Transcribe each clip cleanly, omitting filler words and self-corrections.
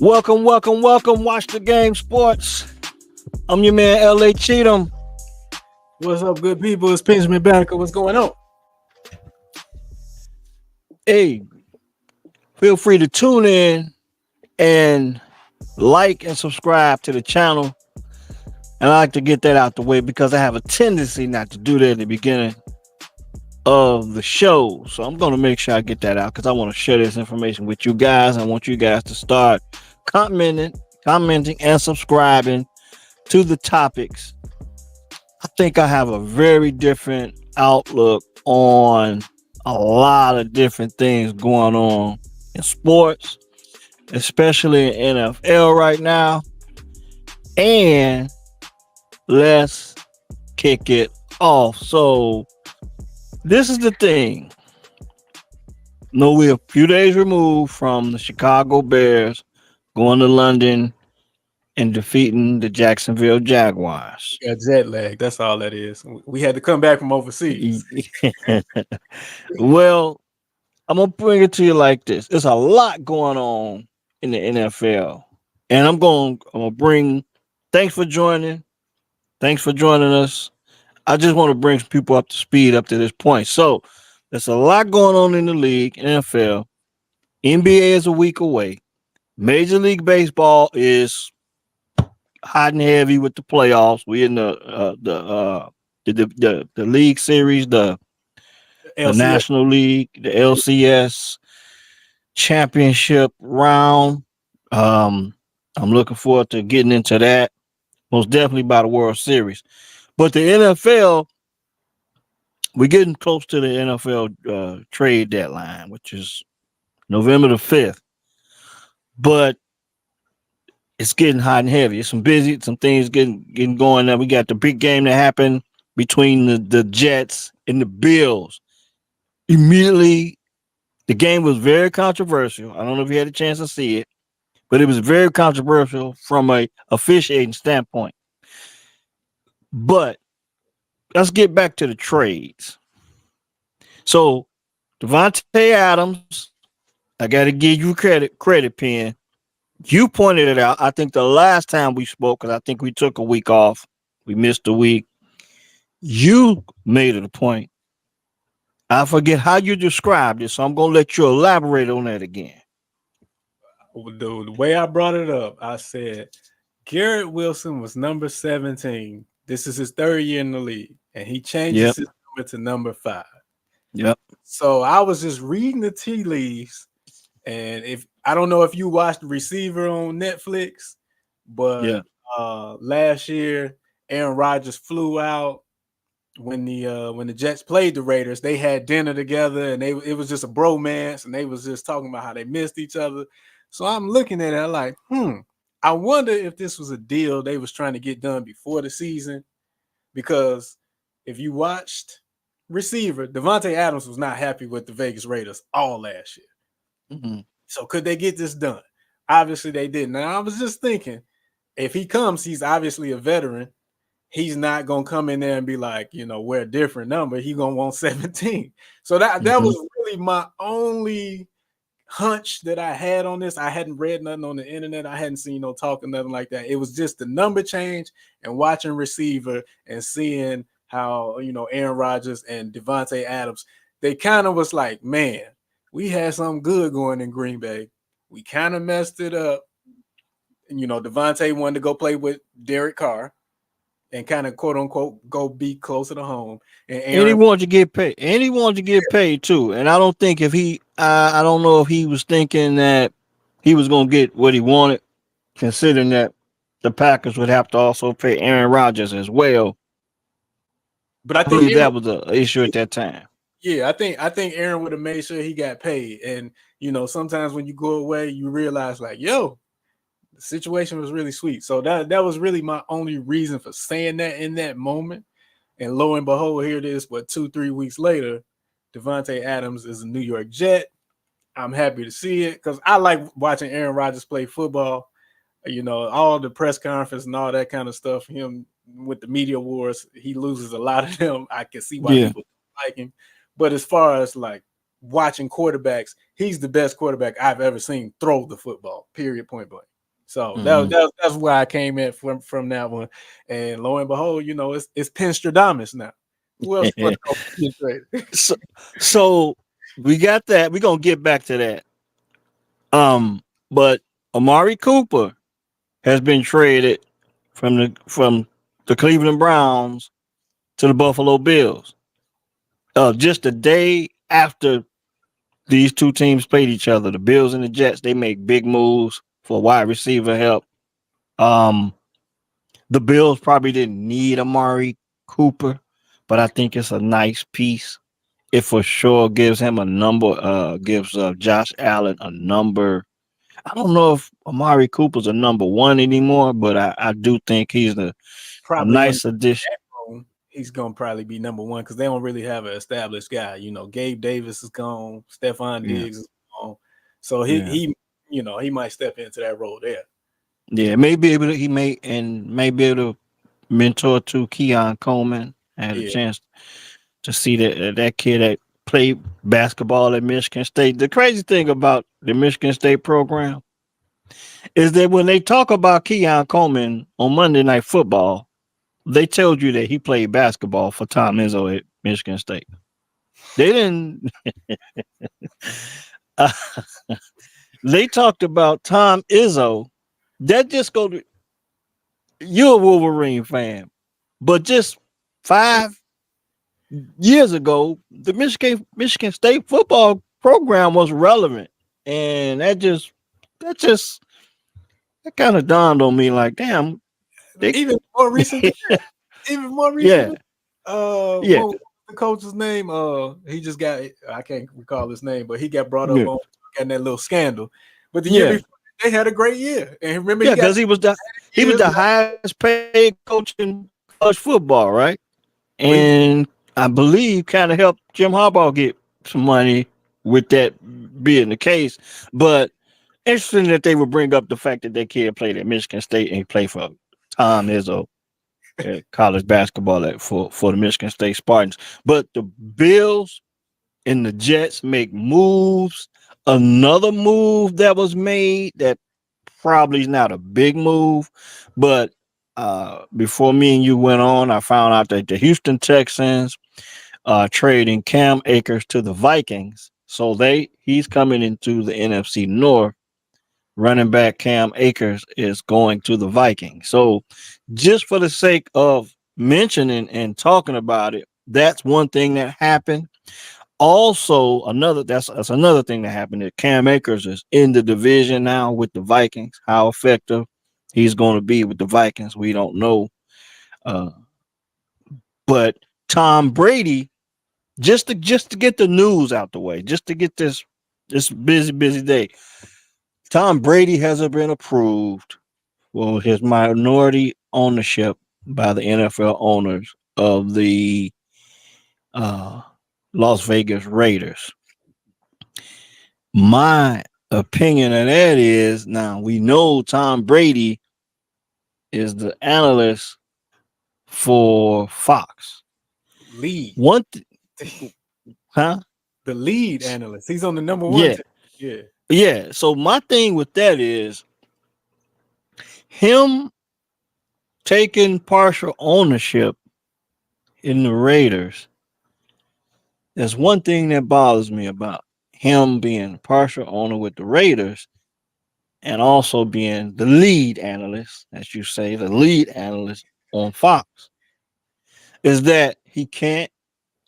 Welcome, welcome, welcome. Watch the game, sports. I'm your man, LA Cheatham. What's up, good people? It's Benjamin Banneker. What's going on? Hey, feel free to tune in and like and subscribe to the channel. And I like to get that out the way because I have a tendency not to do that at the beginning of the show. So I'm going to make sure I get that out because I want to share this information with you guys. I want you guys to start commenting, commenting, and subscribing to the topics. I think I have a very different outlook on a lot of different things going on in sports, especially in NFL right now. And let's kick it off. So, this is the thing. No, we're a few days removed from the Chicago Bears going to London and defeating the Jacksonville Jaguars. Got jet lag. That's all that is. We had to come back from overseas. Well, I'm gonna bring it to you like this. There's a lot going on in the NFL, and I'm gonna bring. Thanks for joining. Thanks for joining us. I just want to bring people up to speed up to this point. So there's a lot going on in the league, NFL. NBA is a week away. Major League Baseball is hot and heavy with the playoffs. We in the league series, the LCS. National League, the LCS championship round. Um, I'm looking forward to getting into that. Most definitely by the World Series. But the NFL, we're getting close to the NFL trade deadline, which is November the 5th. But it's getting hot and heavy. It's some things getting going now. We got the big game that happened between the Jets and the Bills. Immediately, the game was very controversial. I don't know if you had a chance to see it, but it was very controversial from a officiating standpoint. But let's get back to the trades. So Devontae Adams, I got to give you credit, Pen. You pointed it out. I think the last time we spoke, because I think we took a week off, we missed a week. You made it a point. I forget how you described it, so I'm gonna let you elaborate on that again. The way I brought it up, I said Garrett Wilson was number 17. This is his third year in the league, and he changes Yep. his number to number 5. Yep. So I was just reading the tea leaves, and if I don't know if you watched the Receiver on Netflix, but Yeah. last year Aaron Rodgers flew out when the Jets played the Raiders. They had dinner together, and it was just a bromance, and they was just talking about how they missed each other. So I'm looking at it like, I wonder if this was a deal they was trying to get done before the season, because if you watched Receiver, Devontae Adams was not happy with the Vegas Raiders all last year. Mm-hmm. So could they get this done? Obviously they didn't. Now I was just thinking, if he comes, he's obviously a veteran. He's not gonna come in there and be like, we're a different number. He's gonna want 17. So that Mm-hmm. was really my only hunch that I had on this. I hadn't read nothing on the internet. I hadn't seen no talk or nothing like that. It was just the number change and watching Receiver and seeing how Aaron Rodgers and Devontae Adams, they kind of was like, man, we had something good going in Green Bay. We kind of messed it up. And Devontae wanted to go play with Derek Carr and kind of quote unquote go be closer to home. And And he Aaron, wanted to get paid. And he wanted to get paid too. And I don't think if I don't know if he was thinking that he was going to get what he wanted, considering that the Packers would have to also pay Aaron Rodgers as well. but I I think believe Aaron, that was an issue at that time. yeah, I think Aaron would have made sure he got paid. And sometimes when you go away, you realize like, yo, the situation was really sweet. So that was really my only reason for saying that in that moment. And lo and behold, here it is. But 2-3 weeks later, Devontae Adams is a New York Jet. I'm happy to see it because I like watching Aaron Rodgers play football. All the press conference and all that kind of stuff. Him with the media wars, he loses a lot of them. I can see why Yeah. people like him. But as far as like watching quarterbacks, he's the best quarterback I've ever seen throw the football. Period. Point blank. So that's where I came in from that one. And lo and behold, it's Penstradamus now. Who else you want to go? so we got that. We're gonna get back to that. But Amari Cooper has been traded from the Cleveland Browns to the Buffalo Bills. Just a day after these two teams played each other, the Bills and the Jets, they make big moves for wide receiver help. Um, the Bills probably didn't need Amari Cooper, but I think it's a nice piece. It for sure gives him a number, gives Josh Allen a number. I don't know if Amari Cooper's a number one anymore, but I do think he's a Probably in nice addition. that room, he's gonna probably be number one because they don't really have an established guy. Gabe Davis is gone, Stephon Yeah, Diggs is gone, so yeah, he might step into that role there. yeah. Maybe able to, he may be able to mentor to Keon Coleman. I had a Yeah, chance to see that kid that played basketball at Michigan State. The crazy thing about the Michigan State program is that when they talk about Keon Coleman on Monday Night Football, they told you that he played basketball for Tom Izzo at Michigan State. They didn't. uh, they talked about Tom Izzo. That just go to you're a Wolverine fan, but just 5 years ago, the Michigan State football program was relevant, and that just that kind of dawned on me like, damn, they even more recent than that. Even more recent. yeah, yeah, What was the coach's name? He just got, I can't recall his name, but he got brought up yeah, on getting that little scandal. But the year yeah, before, they had a great year, and remember he yeah, got because he was years. the highest paid coach in college football, right? But he, And I believe kind of helped Jim Harbaugh get some money with that being the case. But interesting that they would bring up the fact that that kid played at Michigan State and he played for Tom Izzo at college basketball for the Michigan State Spartans. But the Bills and the Jets make moves. Another move that was made that probably is not a big move, but before me and you went on, I found out that the Houston Texans trading Cam Akers to the Vikings. So he's coming into the NFC North. Running back Cam Akers is going to the Vikings. So just for the sake of mentioning and talking about it, that's one thing that happened. Also, that's another thing that happened. That Cam Akers is in the division now with the Vikings. How effective he's going to be with the Vikings, we don't know. Uh, but Tom Brady, just to get the news out the way, just to get this busy day. Tom Brady hasn't been approved for his minority ownership by the NFL owners of the uh, Las Vegas Raiders. My opinion of that is now we know Tom Brady is the analyst for Fox. lead, One, huh? the lead analyst. He's on the number one Yeah, team. Yeah, yeah. So my thing with that is him taking partial ownership in the Raiders. There's one thing that bothers me about him being partial owner with the Raiders and also being the lead analyst, as you say, the lead analyst on Fox, is that he can't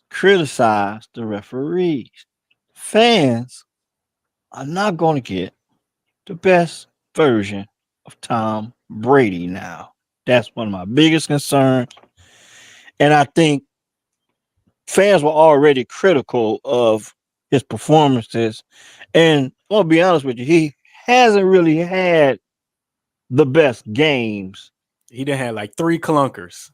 criticize the referees. Fans are not going to get the best version of Tom Brady now. That's one of my biggest concerns. And I think fans were already critical of his performances. And I'm going to be honest with you, he hasn't really had the best games. he done had like 3 clunkers.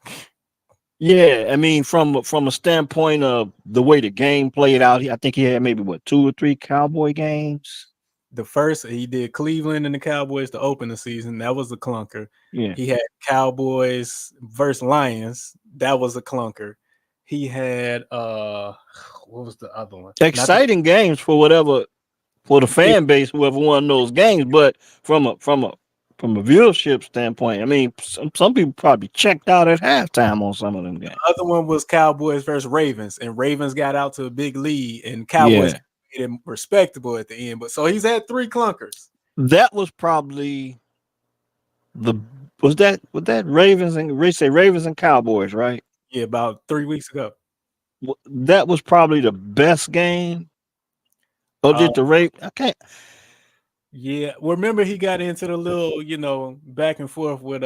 Yeah, I mean, from a standpoint of the way the game played out, I think he had maybe what 2 or 3 Cowboy games. The first he did Cleveland and the Cowboys to open the season. That was a clunker. Yeah, He had Cowboys versus Lions. That was a clunker. He had what was the other one? Not the Exciting games for whatever for the fan base, whoever won those games. But from a viewership standpoint, I mean, some people probably checked out at halftime on some of them games. other one was Cowboys versus Ravens, and Ravens got out to a big lead, and Cowboys Yeah, made it respectable at the end. But so he's had three clunkers. that was probably the was that Ravens and they say Ravens and Cowboys, right? Yeah, about 3 weeks ago. That was probably the best game. Or Uh, did the Raven? I can't. yeah, well, remember he got into the little, back and forth with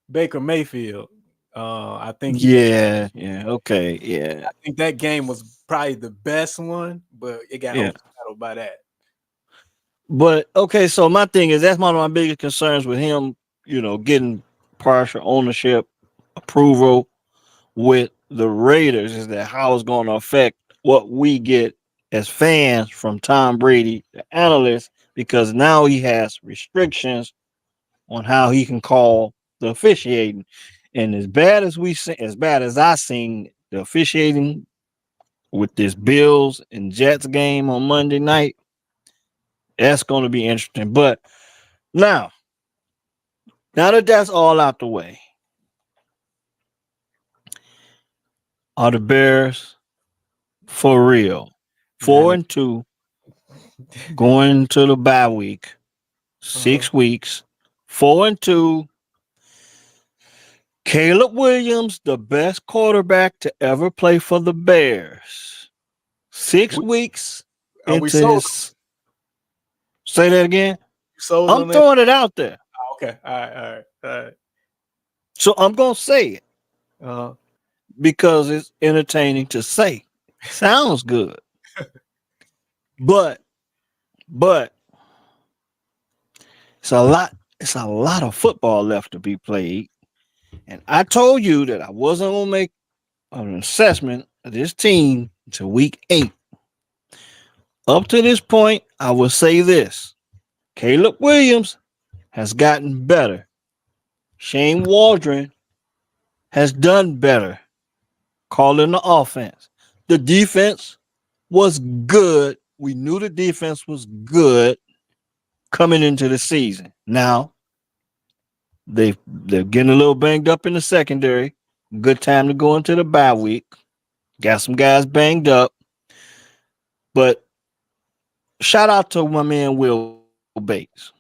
Baker Mayfield. I think Yeah, yeah, okay, yeah, I think that game was probably the best one, but it got yeah. overshadowed by that. But okay, so my thing is that's one of my biggest concerns with him. Getting partial ownership approval with the Raiders is that how it's going to affect what we get as fans from Tom Brady, the analyst, because now he has restrictions on how he can call the officiating. And as bad as I seen the officiating with this Bills and Jets game on Monday night, that's going to be interesting. But now, now that that's all out the way, are the Bears for real? Four Man, and two, going to the bye week, uh, 6 weeks, 4-2. Caleb Williams, the best quarterback to ever play for the Bears. Six we, weeks are we into sold? his. Say that again. Sold I'm on that? throwing it out there, Oh, okay, all right, all right. so I'm gonna say it Uh, because it's entertaining to say. Sounds good, but but it's a lot. It's a lot of football left to be played, and I told you that I wasn't gonna make an assessment of this team until week 8. Up to this point, I will say this: Caleb Williams has gotten better. Shane Waldron has done better calling the offense. The defense was good. We knew the defense was good coming into the season. Now they're getting a little banged up in the secondary. Good time to go into the bye week. Got some guys banged up, but shout out to my man Will Bates.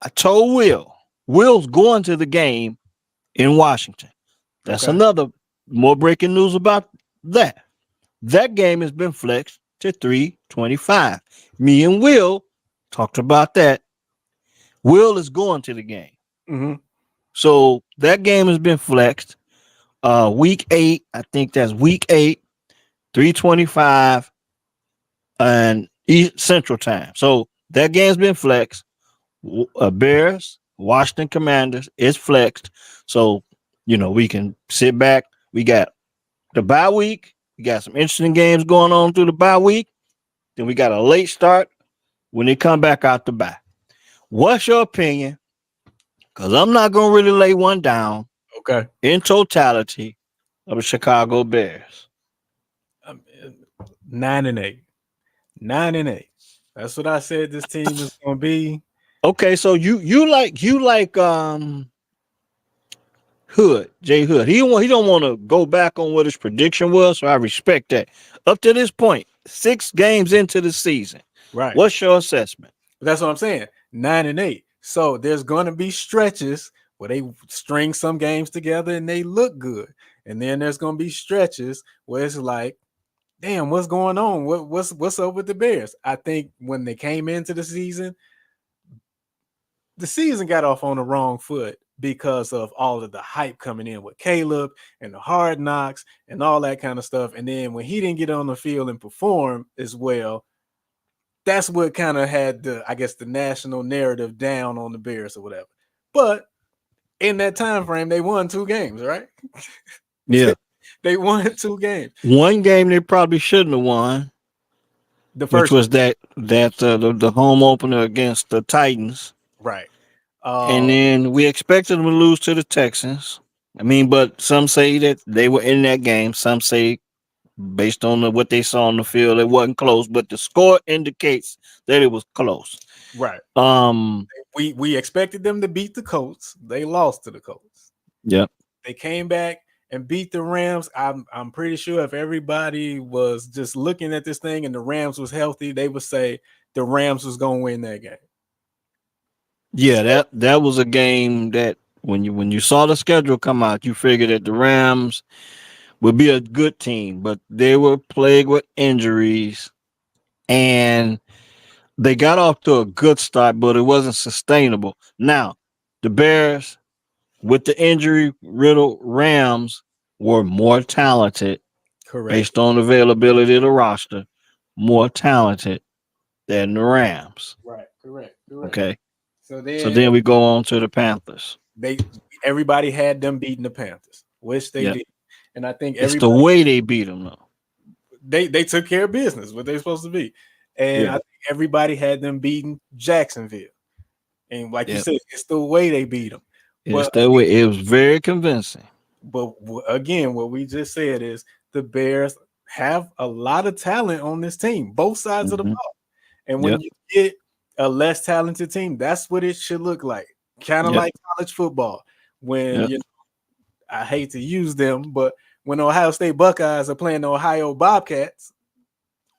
I told Will's going to the game in Washington. That's okay. another more breaking news about that. That game has been flexed to 325. Me and Will talked about that. Will is going to the game. Mm-hmm. So that game has been flexed. Week 8, I think that's week 8, 325 and East Central Time. So that game's been flexed. Bears, Washington Commanders is flexed. So, we can sit back. We got the bye week. We got some interesting games going on through the bye week. Then we got a late start when they come back out the bye. What's your opinion? Because I'm not going to really lay one down Okay. in totality of the Chicago Bears. Um, 9-8, 9-8. That's what I said. This team is going to be. Okay, so you like Hood, Jay Hood. He don't want to go back on what his prediction was, so I respect that. Up to this point, 6 games into the season. Right. What's your assessment? That's what I'm saying. 9-8. So there's going to be stretches where they string some games together and they look good, and then there's going to be stretches where it's like, damn, what's going on? What's up with the Bears? I think when they came into the season got off on the wrong foot because of all of the hype coming in with Caleb and the hard knocks and all that kind of stuff. And then when he didn't get on the field and perform as well, that's what kind of had the national narrative down on the Bears or whatever. But in that time frame, they won 2 games, right? Yeah. They won 2 games. One game they probably shouldn't have won, The which first was the home opener against the Titans. right. And then we expected them to lose to the Texans. I mean, but some say that they were in that game. Some say, based on what they saw on the field, it wasn't close. But the score indicates that it was close. Right. Um, We expected them to beat the Colts. They lost to the Colts. yep, They came back and beat the Rams. I'm pretty sure if everybody was just looking at this thing and the Rams was healthy, they would say the Rams was going to win that game. yeah, So, that was a game that when you saw the schedule come out, you figured that the Rams would be a good team, but they were plagued with injuries, and they got off to a good start, but it wasn't sustainable. Now, the Bears, with the injury riddled Rams, were more talented correct. based on availability of the roster, more talented than the Rams. Right. Correct. Okay. So So then then we go on to the Panthers. they everybody had them beating the Panthers, which they Yeah. did. And I think It's the everybody way they beat them, though. they took care of business, what they're supposed to be. And I Yeah. think everybody had them beating Jacksonville. And like you Yeah. said, it's the way they beat them. It's But that way. It was very convincing. again, what we just said is the Bears have a lot of talent on this team, both sides of the Hmm. ball. And when Yep. you get a less talented team, that's what it should look like. Kind of Yep. like college football. When Yep. you know, I hate to use them, but when Ohio State Buckeyes are playing the Ohio Bobcats,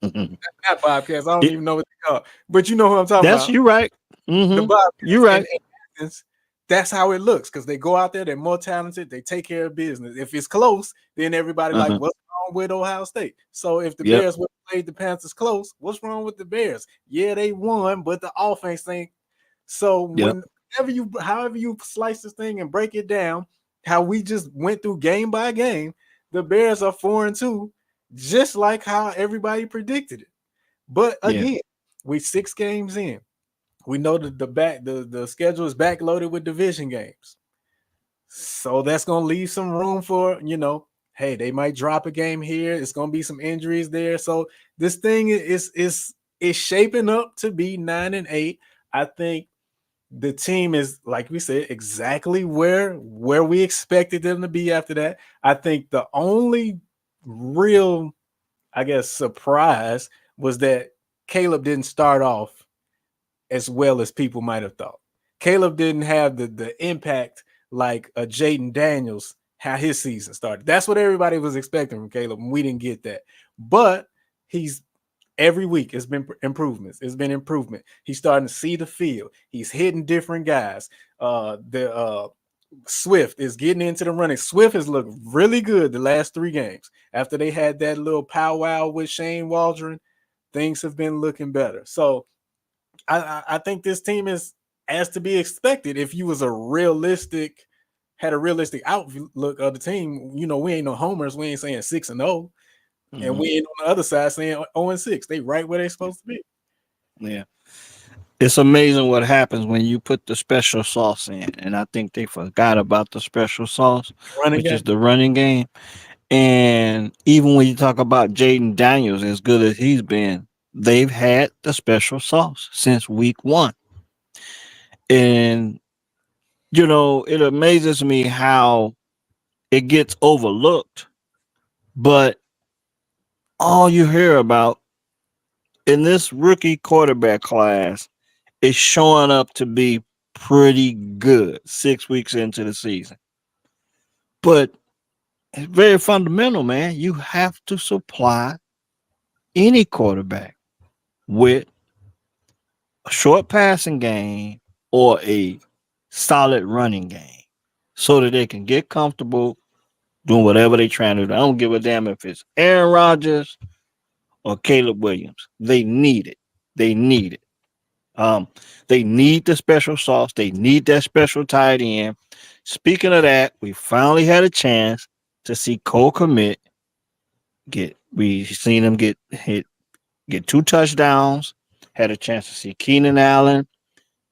Mhm. not Bobcats, I don't It- even know what they call, but you know who I'm talking that's about. you right. The You Bobcats right. and Athens, that's how it looks because they go out there, they're more talented, they take care of business. If it's close, then everybody like, Uh-huh. what's wrong with Ohio State? So if the Yep. Bears would have played the Panthers close, what's wrong with the Bears? Yeah, they won, but the offense ain't. So Yep. however you slice this thing and break it down, how we just went through game by game, the Bears are 4-2, just like how everybody predicted it. But Yeah. again, we 6 games in. We know that the schedule is backloaded with division games. So that's gonna leave some room for, hey, they might drop a game here. It's gonna be some injuries there. So this thing is shaping up to be 9-8. I think the team is, like we said, exactly where we expected them to be after that. I think the only real, I guess, surprise was that Caleb didn't start off as well as people might have thought. Caleb didn't have the impact like a Jaden Daniels, how his season started. That's what everybody was expecting from Caleb, and we didn't get that. But he's every week it's been improvements. It's been improvement. He's starting to see the field. He's hitting different guys. The Swift is getting into the running. Swift has looked really good the last 3 games. After they had that little powwow with Shane Waldron, things have been looking better. So I think this team is as to be expected. If you was had a realistic outlook of the team, we ain't no homers. We ain't saying 6-0, and Hmm. we ain't on the other side saying 0-6. They right where they supposed to be. Yeah. It's amazing what happens when you put the special sauce in, and I think they forgot about the special sauce, Running which game, is the running game. And even when you talk about Jaden Daniels, as good as he's been, they've had the special sauce since week one. And, it amazes me how it gets overlooked, but all you hear about in this rookie quarterback class is showing up to be pretty good 6 weeks into the season. But it's very fundamental, man. You have to supply any quarterback with a short passing game or a solid running game so that they can get comfortable doing whatever they're trying to do. I don't give a damn if it's Aaron Rodgers or Caleb Williams. They need it. They need it. Um, they need the special sauce. They need that special tight end. Speaking of that, we finally had a chance to see Cole Commit get. We seen him get 2 touchdowns. Had a chance to see Keenan Allen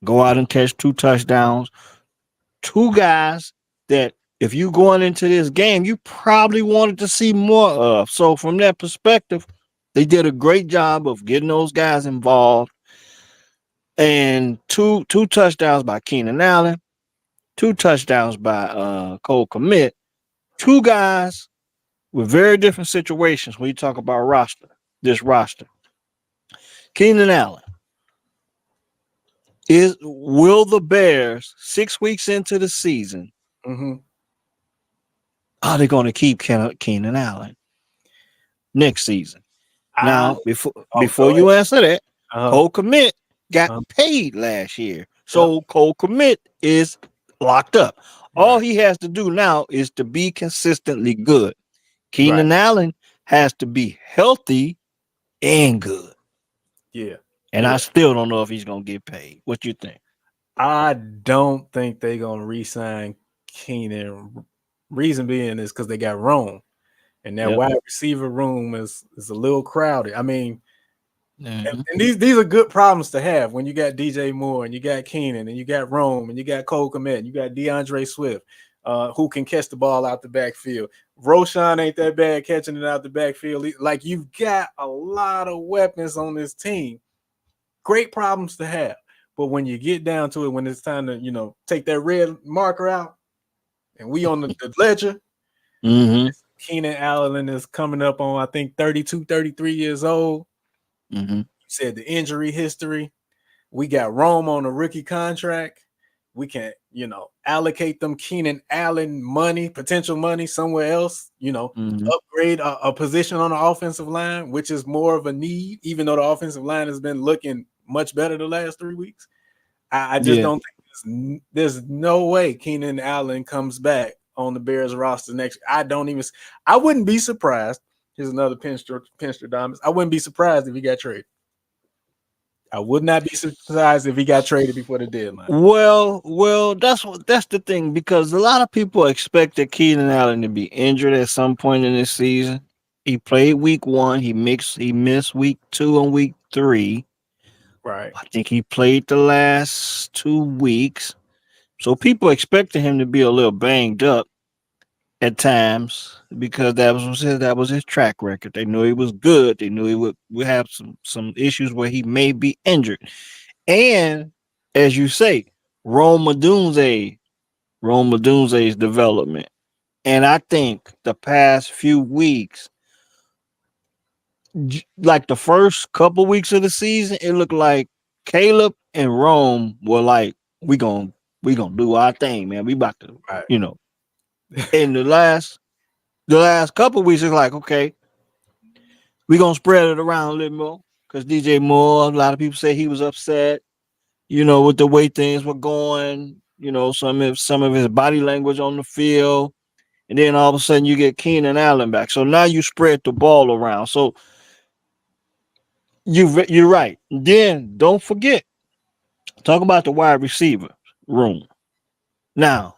go out and catch 2 touchdowns. Two guys that if you going into this game, you probably wanted to see more of. So from that perspective, they did a great job of getting those guys involved. And two touchdowns by Keenan Allen, 2 touchdowns by Cole Komet. Two guys with very different situations when you talk about this roster. Keenan Allen. Will the Bears 6 weeks into the season Mm-hmm. are they going to keep Keenan Allen next season? I Now, before oh, before go ahead. you answer that, Uh-huh. Cole Komet got Uh-huh. paid last year, Yep. so Cole Komet is locked up. All Right. he has to do now is to be consistently good. Right. Keenan Allen has to be healthy and good, Yeah. and I Yeah. still don't know if he's going to get paid. What you think? I don't think they're gonna re-sign Keenan. Reason being is because they got Rome, and that Yep. wide receiver room is a little crowded. I mean, Hmm. and these are good problems to have when you got DJ Moore and you got Keenan and you got Rome and you got Cole Kmet and you got DeAndre Swift, who can catch the ball out the backfield. Roshan ain't that bad catching it out the backfield. Like you've got a lot of weapons on this team. Great problems to have. But when you get down to it, when it's time to, take that red marker out and we on the ledger, Hmm. Keenan Allen is coming up on, I think, 32, 33 years old. Hmm. You said the injury history. We got Rome on a rookie contract. We can, allocate them Keenan Allen money, potential money somewhere else, Hmm. upgrade a position on the offensive line, which is more of a need, even though the offensive line has been looking much better the last 3 weeks. I just Yeah. don't think there's no way Keenan Allen comes back on the Bears roster next. I wouldn't be surprised. Here's another pinster diamonds. I wouldn't be surprised if he got traded. I would not be surprised if he got traded before the deadline. Well, that's the thing because a lot of people expected Keenan Allen to be injured at some point in this season. He played week one. He missed week two and week three. Right. I think he played the last 2 weeks. So people expected him to be a little banged up at times because that was his track record. They knew he was good. They knew he would have some issues where he may be injured. And as you say, Rome Madunze, Rome Madunze's development. And I think the past few weeks, like the first couple weeks of the season, it looked like Caleb and Rome were like, we gonna do our thing, man. We about to, Right. you know. In the last couple weeks, it's like, okay, we gonna spread it around a little more. Cause DJ Moore, a lot of people say he was upset, with the way things were going, some of his body language on the field. And then all of a sudden you get Keenan Allen back. So now you spread the ball around. So you're right. Then don't forget, talk about the wide receiver room. Now,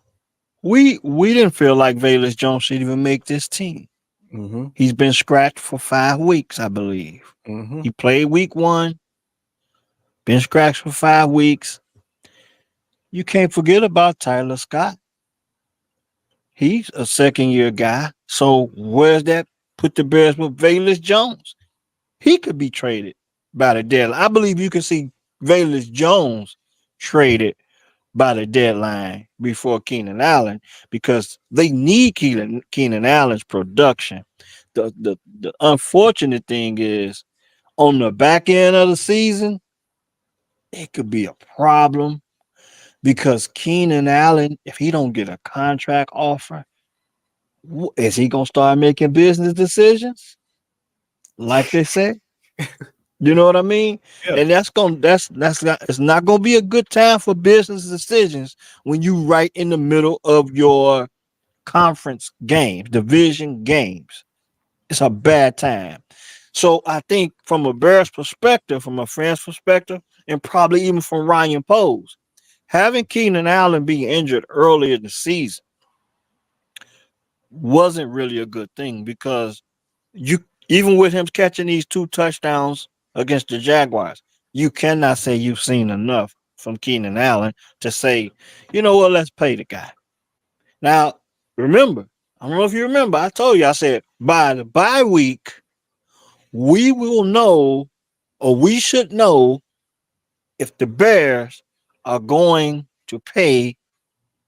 we didn't feel like Valus Jones should even make this team. Mm-hmm. He's been scratched for 5 weeks, I believe. Mm-hmm. He played week one, been scratched for 5 weeks. You can't forget about Tyler Scott. He's a second year guy. So where's that put the Bears with Valus Jones? He could be traded by the deadline. I believe you can see Valus Jones traded by the deadline before Keenan Allen because they need Keenan Allen's production. The unfortunate thing is on the back end of the season, it could be a problem because Keenan Allen, if he don't get a contract offer, is he gonna start making business decisions like they say? You know what I mean? Yeah. And that's not it's not gonna be a good time for business decisions when you right in the middle of your conference games, division games. It's a bad time. So I think from a Bears perspective, from a fan's perspective, and probably even from Ryan Poe's, having Keenan Allen be injured earlier in the season wasn't really a good thing because you even with him catching these 2 touchdowns against the Jaguars, you cannot say you've seen enough from Keenan Allen to say, you know what, let's pay the guy. Now, remember, I don't know if you remember, I told you, I said by the bye week, we will know, or we should know, if the Bears are going to pay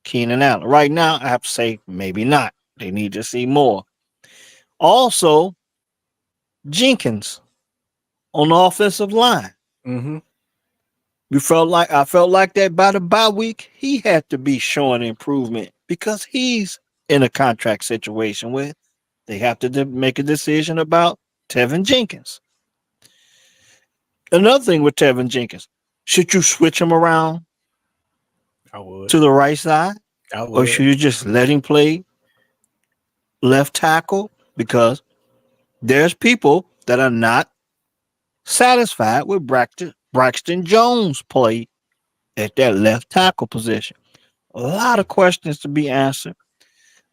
Keenan Allen. Right now, I have to say maybe not. They need to see more. Also, Jenkins on the offensive line. Mm-hmm. I felt like that by the bye week, he had to be showing improvement because he's in a contract situation where they have to make a decision about Tevin Jenkins. Another thing with Tevin Jenkins, should you switch him around I would. to the right side I or would. should you just let him play left tackle? Because there's people that are not satisfied with Braxton Jones' play at that left tackle position. A lot of questions to be answered.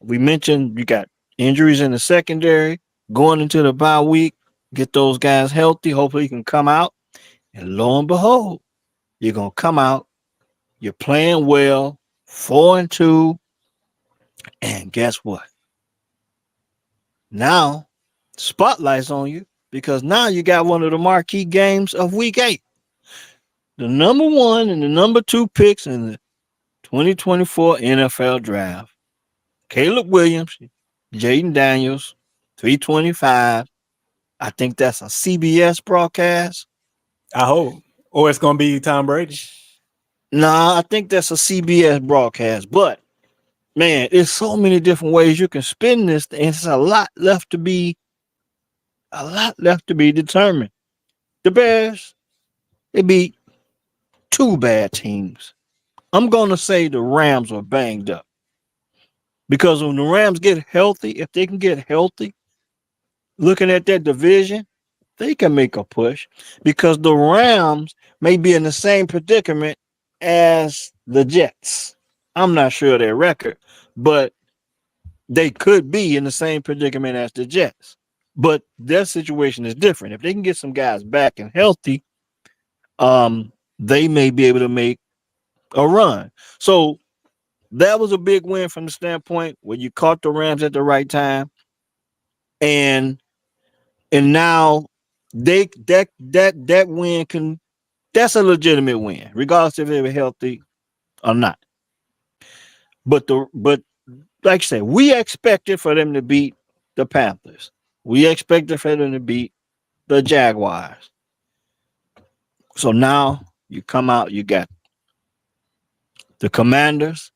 We mentioned you got injuries in the secondary going into the bye week. Get those guys healthy. Hopefully, you can come out. And lo and behold, you're gonna come out. You're playing well, 4-2, and guess what? Now, spotlight's on you because now you got one of the marquee games of Week 8. The number one and the number two picks in the 2024 NFL Draft. Caleb Williams, Jaden Daniels, 325. I think that's a CBS broadcast. I hope. Or it's gonna be Tom Brady. Nah, I think that's a CBS broadcast. But man, there's so many different ways you can spin this, and it's a lot left to be determined. The Bears, they beat two bad teams. I'm gonna say the Rams are banged up because when the Rams get healthy, if they can get healthy, looking at that division, they can make a push because the Rams may be in the same predicament as the Jets. I'm not sure of their record, but they could be in the same predicament as the Jets. But their situation is different. If they can get some guys back and healthy, they may be able to make a run. So that was a big win from the standpoint where you caught the Rams at the right time, and now that win can that's a legitimate win, regardless if they were healthy or not. But like I said, we expected for them to beat the Panthers. We expected for them to beat the Jaguars. So now you come out, you got the Commanders.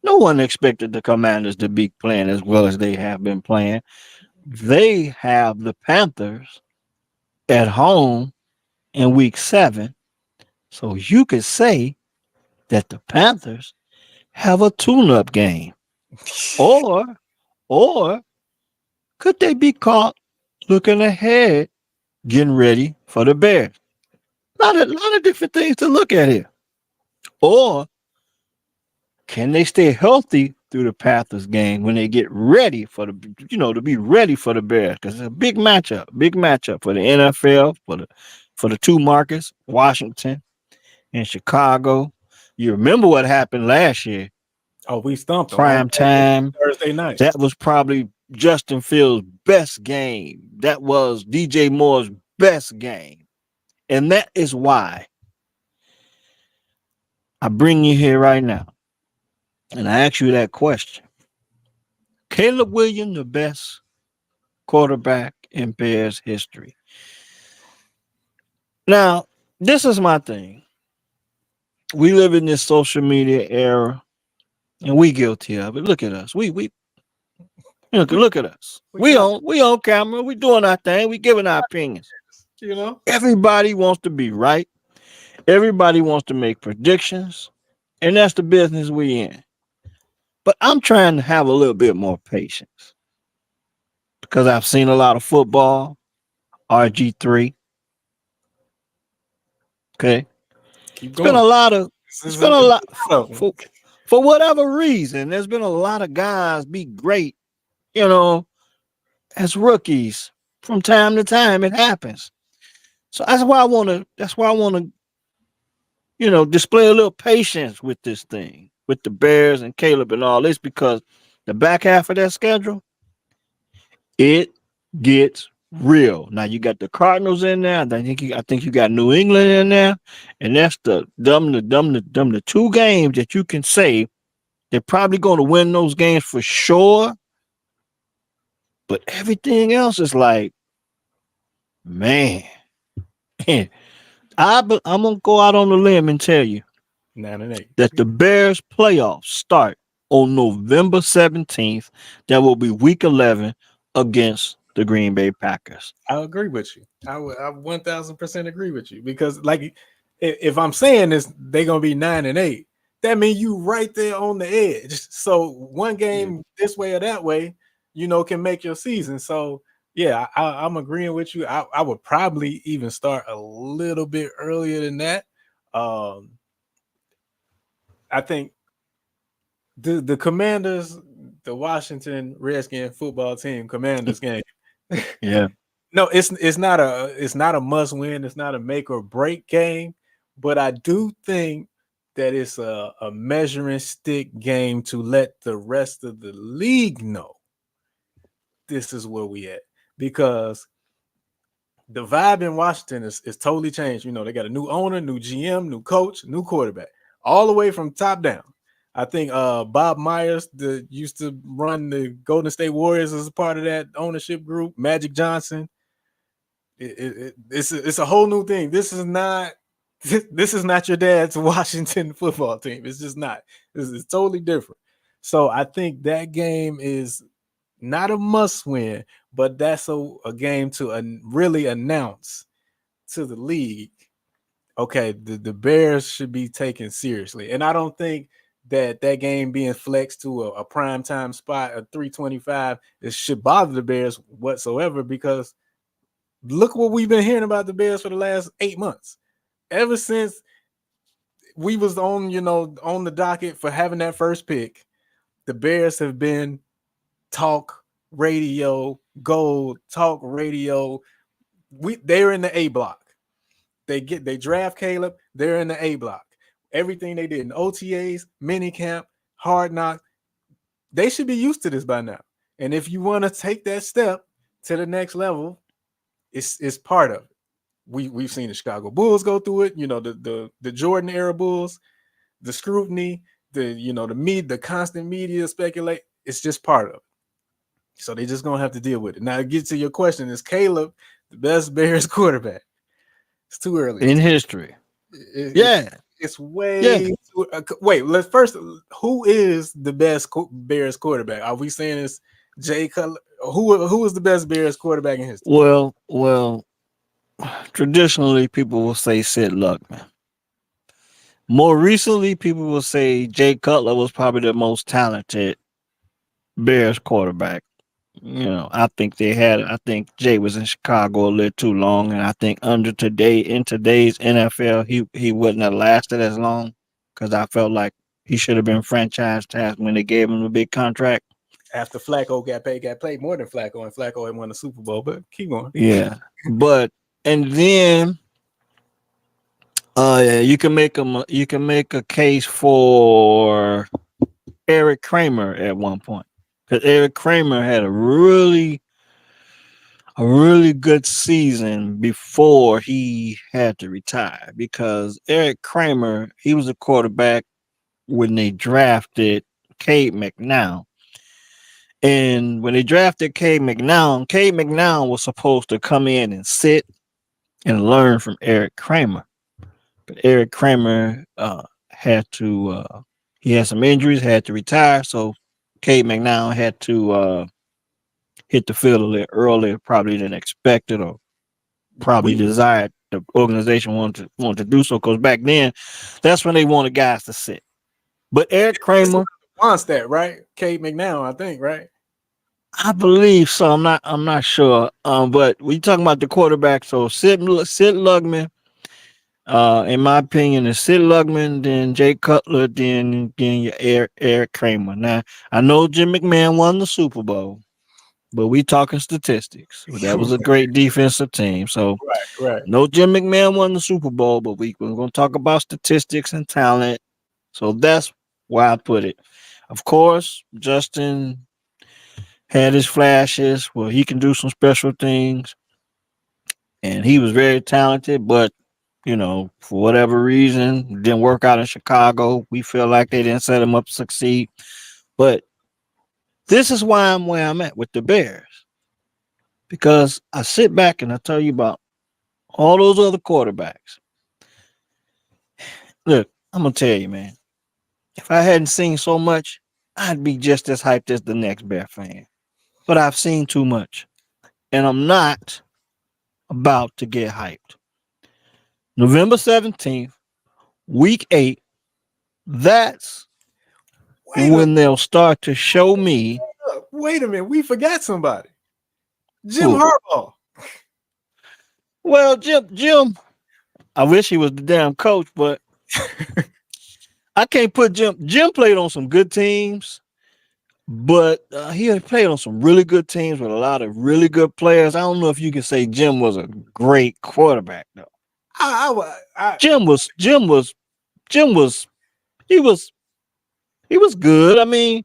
No one expected the Commanders to be playing as well as they have been playing. They have the Panthers at home in week 7. So you could say that the Panthers have a tune-up game. Or or could they be caught looking ahead, getting ready for the Bears? Lot of different things to look at here. Or can they stay healthy through the Panthers game when they get ready for to be ready for the Bears? Because it's a big matchup for the NFL, for the two markets, Washington and Chicago. You remember what happened last year? Oh, we stumped them on Prime time. Thursday night. That was probably Justin Fields' best game. That was DJ Moore's best game. And that is why I bring you here right now. And I ask you that question. Caleb Williams, the best quarterback in Bears history. Now, this is my thing. We live in this social media era and we guilty of it. Look at us. We look at us. We We on camera. We doing our thing. We giving our opinions. you know. Everybody wants to be right. Everybody wants to make predictions. And that's the business we in. But I'm trying to have a little bit more patience because I've seen a lot of football. RG3. Okay. Keep It's been going. a lot of This it's is been a a lot lot of them. for whatever reason. There's been a lot of guys be great, you know, as rookies from time to time. It happens. So that's why I want to, display a little patience with this thing, with the Bears and Caleb and all this, because the back half of that schedule, it gets real. Now you got the Cardinals in there. I think you got New England in there, and that's the two games that you can say they're probably going to win those games for sure. But everything else is like, man, I'm gonna go out on a limb and tell you 9-8. that the Bears playoffs start on November 17th. That will be week 11 against the Green Bay Packers. I agree with you. I 1000% agree with you because like if I'm saying this, they're gonna be 9-8. That means you right there on the edge. So one Yeah. game this way or that way, can make your season. So yeah, I'm agreeing with you. I would probably even start a little bit earlier than that. Um, I think the Commanders, the Washington Redskin football team, Commanders game. Yeah. No, it's not a must win. It's not a make or break game, but I do think that it's a measuring stick game to let the rest of the league know this is where we at because the vibe in Washington is totally changed. They got a new owner, new GM, new coach, new quarterback, all the way from top down. I think Bob Myers, the used to run the Golden State Warriors as a part of that ownership group, Magic Johnson. It's a whole new thing. This is not your dad's Washington football team. It's just not. This is totally different. So I think that game is not a must win, but that's a game to really announce to the league. Okay, the Bears should be taken seriously, and I don't think that game being flexed to a prime time spot, a 325, it should bother the Bears whatsoever because look what we've been hearing about the Bears for the last 8 months. Ever since we was on the docket for having that first pick, the Bears have been talk radio, gold, talk radio. They're in the A block. They draft Caleb, they're in the A block. Everything they did in OTAs, minicamp, hard knock, they should be used to this by now. And if you want to take that step to the next level, it's part of it. We've seen the Chicago Bulls go through it. The Jordan era Bulls, the scrutiny, the constant media speculate. It's just part of it. So they just gonna have to deal with it. Now to get to your question, is Caleb the best Bears quarterback? It's too early to In tell. history. It, Yeah. it's Yeah. way too, wait. Let's first. Who is the best Bears quarterback? Are we saying it's Jay Cutler? Who is the best Bears quarterback in history? Well, traditionally people will say Sid Luckman. More recently, people will say Jay Cutler was probably the most talented Bears quarterback. I think Jay was in Chicago a little too long, and I think in today's NFL, he wouldn't have lasted as long because I felt like he should have been franchise tagged when they gave him a big contract. After Flacco got paid more than Flacco, and Flacco had won the Super Bowl. But keep going. Yeah, but and then yeah, you can make a case for Eric Kramer at one point because Eric Kramer had a really good season before he had to retire because Eric Kramer, he was a quarterback when they drafted Cade McNown. And when they drafted Cade McNown was supposed to come in and sit and learn from Eric Kramer. But Eric Kramer he had some injuries, had to retire. So Cade McNown had to hit the field a little earlier, probably than expected or probably We desired the organization wanted to do so because back then that's when they wanted guys to sit. But Eric It's Kramer, wants that, right? Cade McNown, I think, right? I believe so. I'm not sure. But we talking about the quarterback. So Sid Lugman, in my opinion, is Sid Lugman, then Jay Cutler, then your Eric Kramer. Now I know Jim McMahon won the Super Bowl, but we talking statistics. Well, that was a great defensive team. So Right. no, Jim McMahon won the Super Bowl, but we're going to talk about statistics and talent. So that's why I put it. Of course, Justin had his flashes where he can do some special things, and he was very talented, but for whatever reason, didn't work out in Chicago. We feel like they didn't set him up to succeed. But this is why I'm where I'm at with the Bears. because I sit back and I tell you about all those other quarterbacks. Look, I'm gonna tell you, man. If I hadn't seen so much, I'd be just as hyped as the next Bear fan. But I've seen too much, and I'm not about to get hyped. November 17th, week 8, that's Wait a when they'll start to show me wait a minute. We forgot somebody. Jim who. Harbaugh. Well, Jim, I wish he was the damn coach, but I can't put Jim. Jim played on some good teams, but he had played on some really good teams with a lot of really good players. I don't know if you can say Jim was a great quarterback though. I Jim was Jim was Jim was he was he was good. I mean,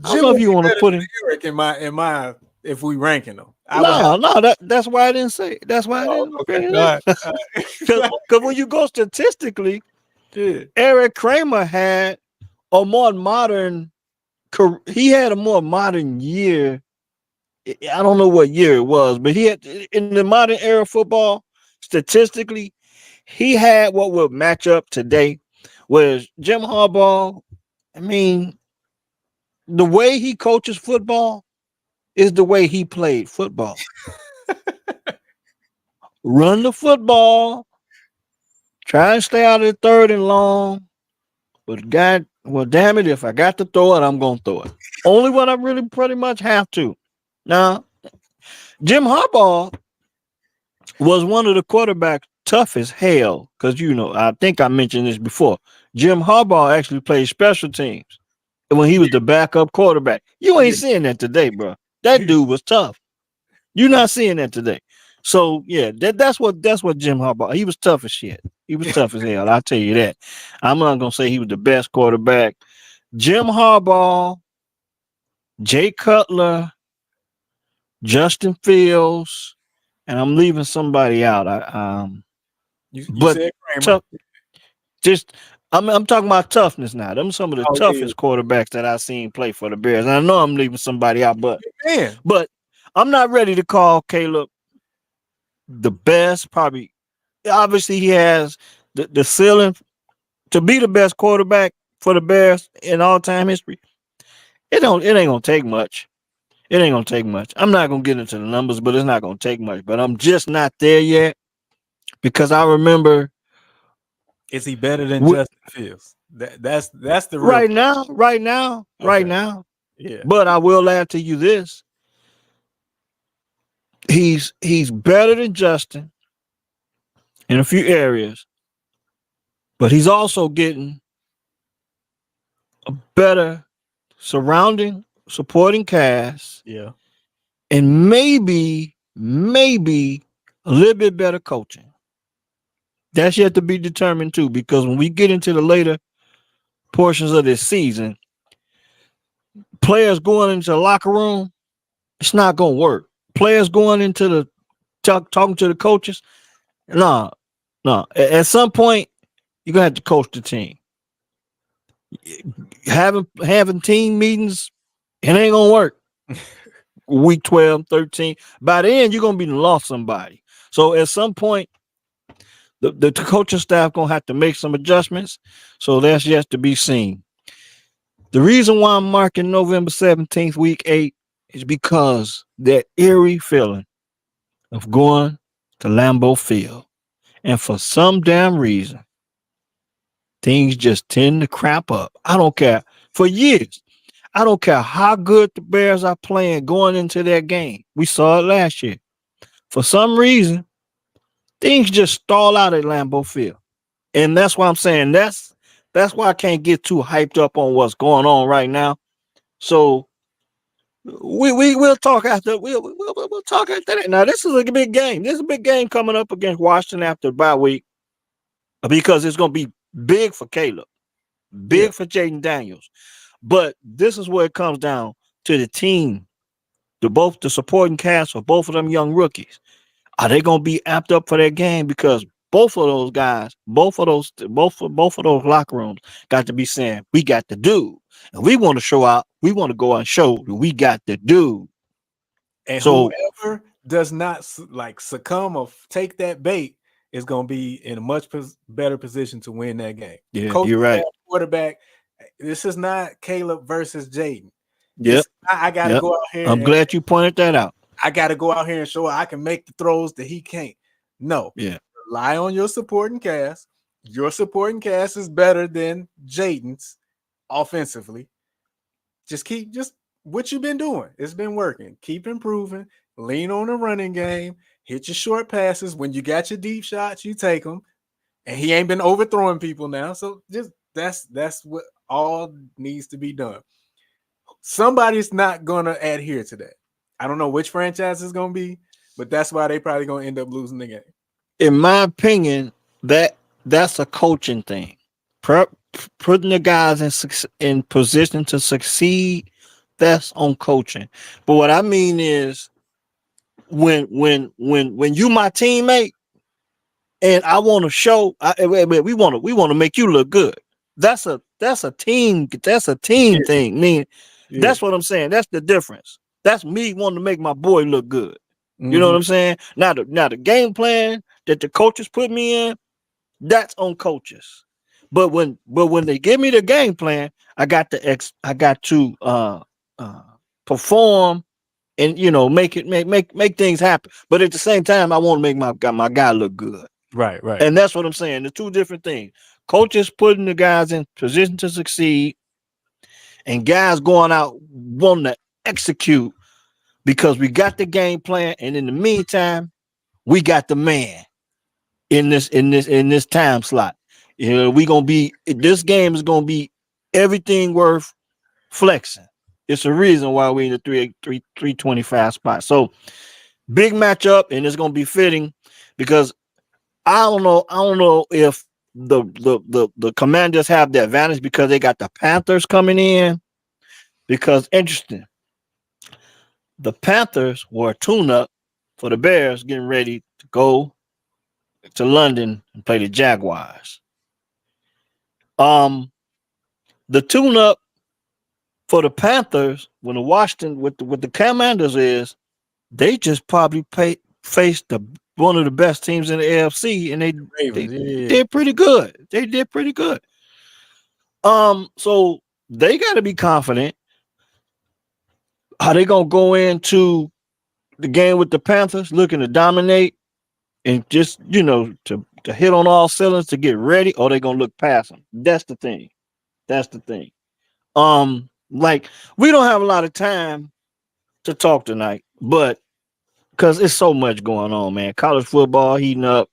I don't Jim know if would you be want to better put him. than Eric in my if we ranking them. I would have. No, that's why I didn't say. That's why I Oh, didn't bring okay. it All up. right. All Because right. when you go statistically, Yeah. Eric Kramer had a more modern. He had a more modern year. I don't know what year it was, but he had in the modern era football. Statistically, he had what would match up today. Whereas Jim Harbaugh, I mean, the way he coaches football is the way he played football. Run the football, try and stay out of the third and long. But God, well, damn it, if I got to throw it, I'm gonna throw it. Only when I really pretty much have to. Now, Jim Harbaugh was one of the quarterbacks tough as hell. Because I think I mentioned this before. Jim Harbaugh actually played special teams when he was the backup quarterback. You ain't Yeah. seeing that today, bro. That dude was tough. You're not seeing that today. So yeah, that's what Jim Harbaugh. He was tough as shit. He was tough as hell. I'll tell you that. I'm not gonna say he was the best quarterback. Jim Harbaugh, Jay Cutler, Justin Fields, and I'm leaving somebody out. You But said Kramer. tough. Just I'm talking about toughness now. Them some of the Oh yeah. toughest quarterbacks that I've seen play for the Bears. And I know I'm leaving somebody out, but Man. but I'm not ready to call Caleb the best. Probably, obviously, he has the ceiling to be the best quarterback for the Bears in all time history. It ain't gonna take much. It ain't gonna take much. I'm not gonna get into the numbers, but it's not gonna take much. But I'm just not there yet because I remember Is he better than wh- Justin Fields? That's the real right now, right now, right okay. now. Yeah. But I will add to you this: he's better than Justin in a few areas, but he's also getting a better surrounding supporting cast Yeah. and maybe a little bit better coaching. That's yet to be determined too, because when we get into the later portions of this season, players going into the locker room, it's not gonna work. Players going into the talking to the coaches, no, no. At some point, you're gonna have to coach the team. Having team meetings, it ain't gonna work. Week 12, 13. By the end, you're gonna be lost somebody. So at some point, the coaching staff gonna have to make some adjustments. So that's yet to be seen. The reason why I'm marking November 17th, week 8, is because that eerie feeling of going to Lambeau Field. And for some damn reason, things just tend to crap up. I don't care. For years, I don't care how good the Bears are playing going into that game. We saw it last year. For some reason, things just stall out at Lambeau Field. And that's why I'm saying that's why I can't get too hyped up on what's going on right now. So we'll talk after we'll talk after that. Now this is a big game. This is a big game coming up against Washington after the bye week because it's gonna be big for Caleb, Yeah. big for Jaden Daniels. But this is where it comes down to the team, the supporting cast for both of them young rookies. Are they gonna be amped up for that game? Because both of those guys, both of those locker rooms got to be saying, we got the dude. And we want to go out and show that we got the dude. And So whoever does not like succumb or take that bait, is going to be in a much better position to win that game. Yeah, Coach, you're right. quarterback. This is not Caleb versus Jaden. Yep, This I got to yep. go out here I'm and glad you pointed that out. I got to go out here and show I can make the throws that he can't. No, Yeah. rely on your supporting cast. Your supporting cast is better than Jaden's offensively. Just what you've been doing. It's been working. Keep improving. Lean on the running game. Hit your short passes. When you got your deep shots, you take them. And he ain't been overthrowing people now. So just that's what all needs to be done. Somebody's not gonna adhere to that. I don't know which franchise is gonna be, but that's why they probably gonna end up losing the game. In my opinion, that's a coaching thing. Putting the guys in position to succeed, that's on coaching. But what I mean is when you my teammate and I want to show we want to make you look good. That's a team Yeah, thing. I mean, yeah. that's what I'm saying. That's the difference. That's me wanting to make my boy look good. You know Mm-hmm. what I'm saying? Now the game plan that the coaches put me in, that's on coaches. But when they give me the game plan, I got to uh perform and make things happen. But at the same time, I want to make my guy look good. Right, right. And that's what I'm saying. The two different things. Coaches putting the guys in position to succeed, and guys going out wanting to execute because we got the game plan, and in the meantime, we got the man in this time slot. We gonna be this game is gonna be everything worth flexing. It's a reason why we in the 325 spot. So big matchup, and it's gonna be fitting because I don't know if the Commanders have the advantage because they got the Panthers coming in. Because interesting, the Panthers were a tune-up for the Bears getting ready to go to London and play the Jaguars. Um, the tune-up for the Panthers when the Washington with the Commanders is they just probably faced one of the best teams in the AFC, and they Ravens, yeah. did pretty good. They did pretty good. So they got to be confident. Are they gonna go into the game with the Panthers looking to dominate and just to hit on all cylinders to get ready, or they gonna look past them? That's the thing. That's the thing. Like we don't have a lot of time to talk tonight, but because it's so much going on, man. College football heating up.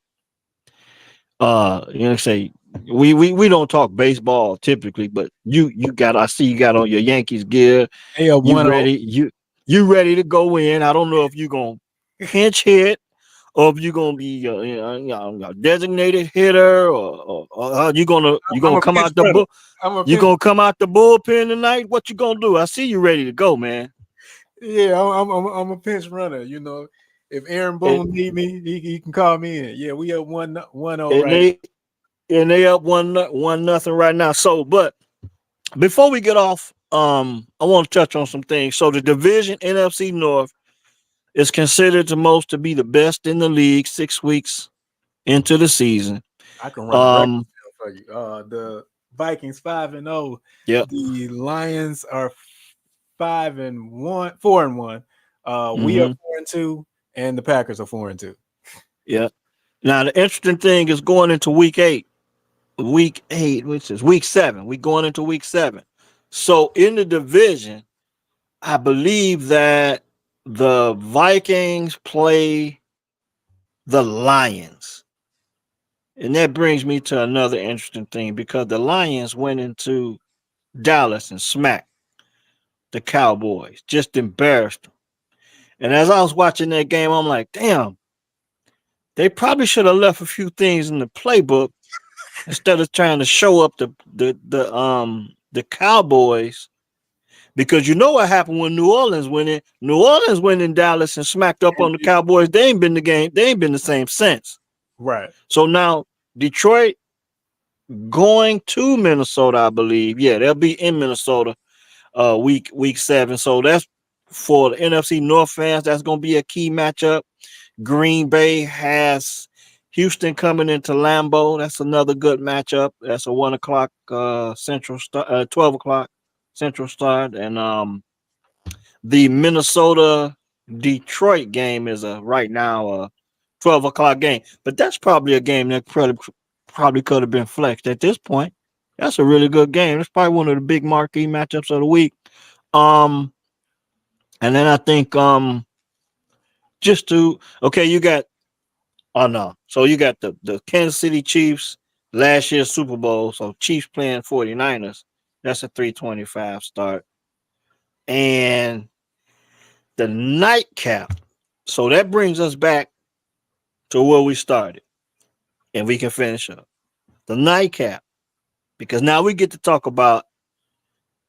Say we don't talk baseball typically, but you got I see you got on your Yankees gear. They are You 1-0. ready? You ready to go in? I don't know if you gonna pinch hit or if you gonna be a designated hitter or you I'm gonna a come pinch out the runner. bull. I'm a You pinch. gonna come out the bullpen tonight? What you gonna do? I see you ready to go, man. Yeah, I'm a pinch runner. If Aaron And Boone need me, he can call me in. Yeah, we have 1-0 and right. they up one nothing right now. So, but before we get off, I want to touch on some things. So the division NFC North is considered the most to be the best in the league 6 weeks into the season. I can run the record Um, for you. The Vikings 5-0. yep. The Lions are 5-1, 4-1. We are Mm-hmm. 4-2, and the Packers are 4-2. Yeah. Now the interesting thing is going into week 8. Week 8, which is week 7. We going into week 7. So in the division, I believe that the Vikings play the Lions. And that brings me to another interesting thing because the Lions went into Dallas and smacked the Cowboys, just embarrassed them. And as I was watching that game, I'm like, damn, they probably should have left a few things in the playbook instead of trying to show up the Cowboys. Because you know what happened when New Orleans went in. New Orleans went in Dallas and smacked up on the Cowboys. They ain't been the game. They ain't been the same since. Right. So now Detroit going to Minnesota, I believe. Yeah, they'll be in Minnesota week 7. So that's for the NFC North fans, that's going to be a key matchup. Green Bay has Houston coming into Lambeau. That's another good matchup. That's a 1 o'clock Central start, 12 o'clock Central start, and the Minnesota Detroit game is a right now a 12 o'clock game. But that's probably a game that probably could have been flexed at this point. That's a really good game. It's probably one of the big marquee matchups of the week. Um, and then I think just to okay, you got oh no. So you got the Kansas City Chiefs last year's Super Bowl. So Chiefs playing 49ers. That's a 325 start. And the nightcap. So that brings us back to where we started. And we can finish up. The nightcap. Because now we get to talk about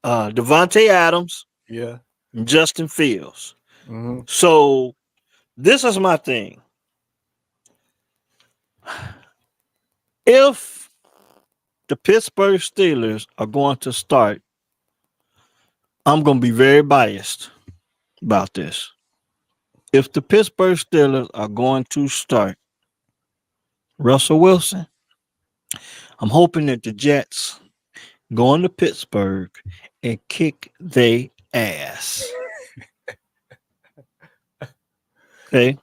Devontae Adams Yeah. and Justin Fields. Mm-hmm. So this is my thing. If the Pittsburgh Steelers are going to start, I'm going to be very biased about this. If the Pittsburgh Steelers are going to start Russell Wilson, I'm hoping that the Jets go into Pittsburgh and kick they ass. Okay?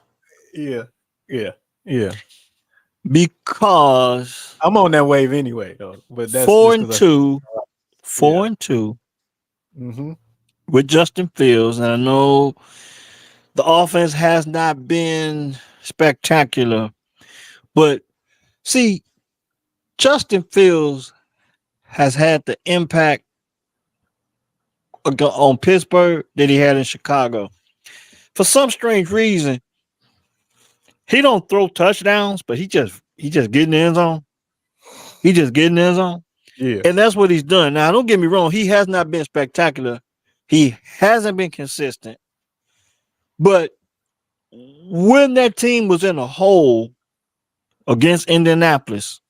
Yeah. Yeah. Yeah. Because I'm on that wave anyway, though. But that's four just and because two, four Yeah. and two Mm-hmm. with Justin Fields, and I know the offense has not been spectacular, but see, Justin Fields has had the impact on Pittsburgh that he had in Chicago. For some strange reason, he don't throw touchdowns, but he just getting in the end zone. He just getting in the end zone. Yeah. And that's what he's done. Now, don't get me wrong, he has not been spectacular. He hasn't been consistent. But when that team was in a hole against Indianapolis,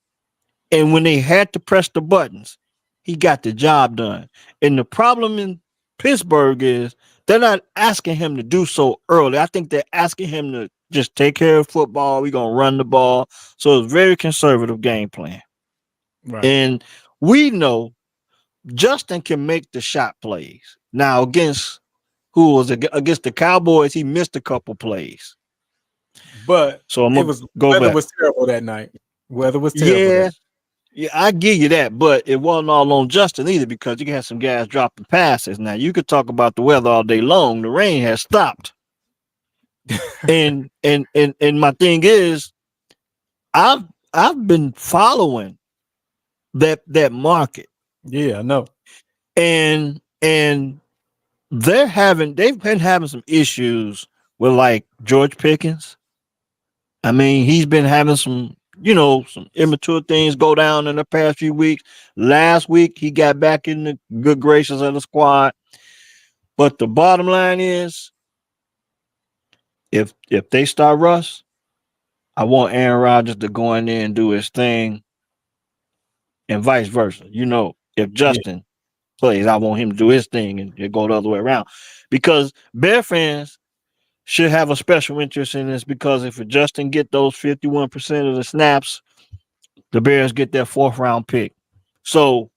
and when they had to press the buttons, he got the job done. And the problem in Pittsburgh is they're not asking him to do so early. I think they're asking him to just take care of football. We're going to run the ball. So it's a very conservative game plan. Right. And we know Justin can make the shot plays. Now, against the Cowboys, he missed a couple plays. But So I'm it going was to go weather back. was terrible that night. Weather was terrible. Yeah. That Yeah, I give you that, but it wasn't all on Justin either because you had some guys dropping passes. Now you could talk about the weather all day long. The rain has stopped. and my thing is, I've been following that market. Yeah, I know. And they've been having some issues with like George Pickens. I mean, he's been having some immature things go down in the past few weeks. Last week, he got back in the good graces of the squad. But the bottom line is, if they start Russ, I want Aaron Rodgers to go in there and do his thing, and vice versa. If Justin plays, I want him to do his thing and it go the other way around. Because Bear fans should have a special interest in this because if Justin get those 51% of the snaps, the Bears get their 4th-round pick. So,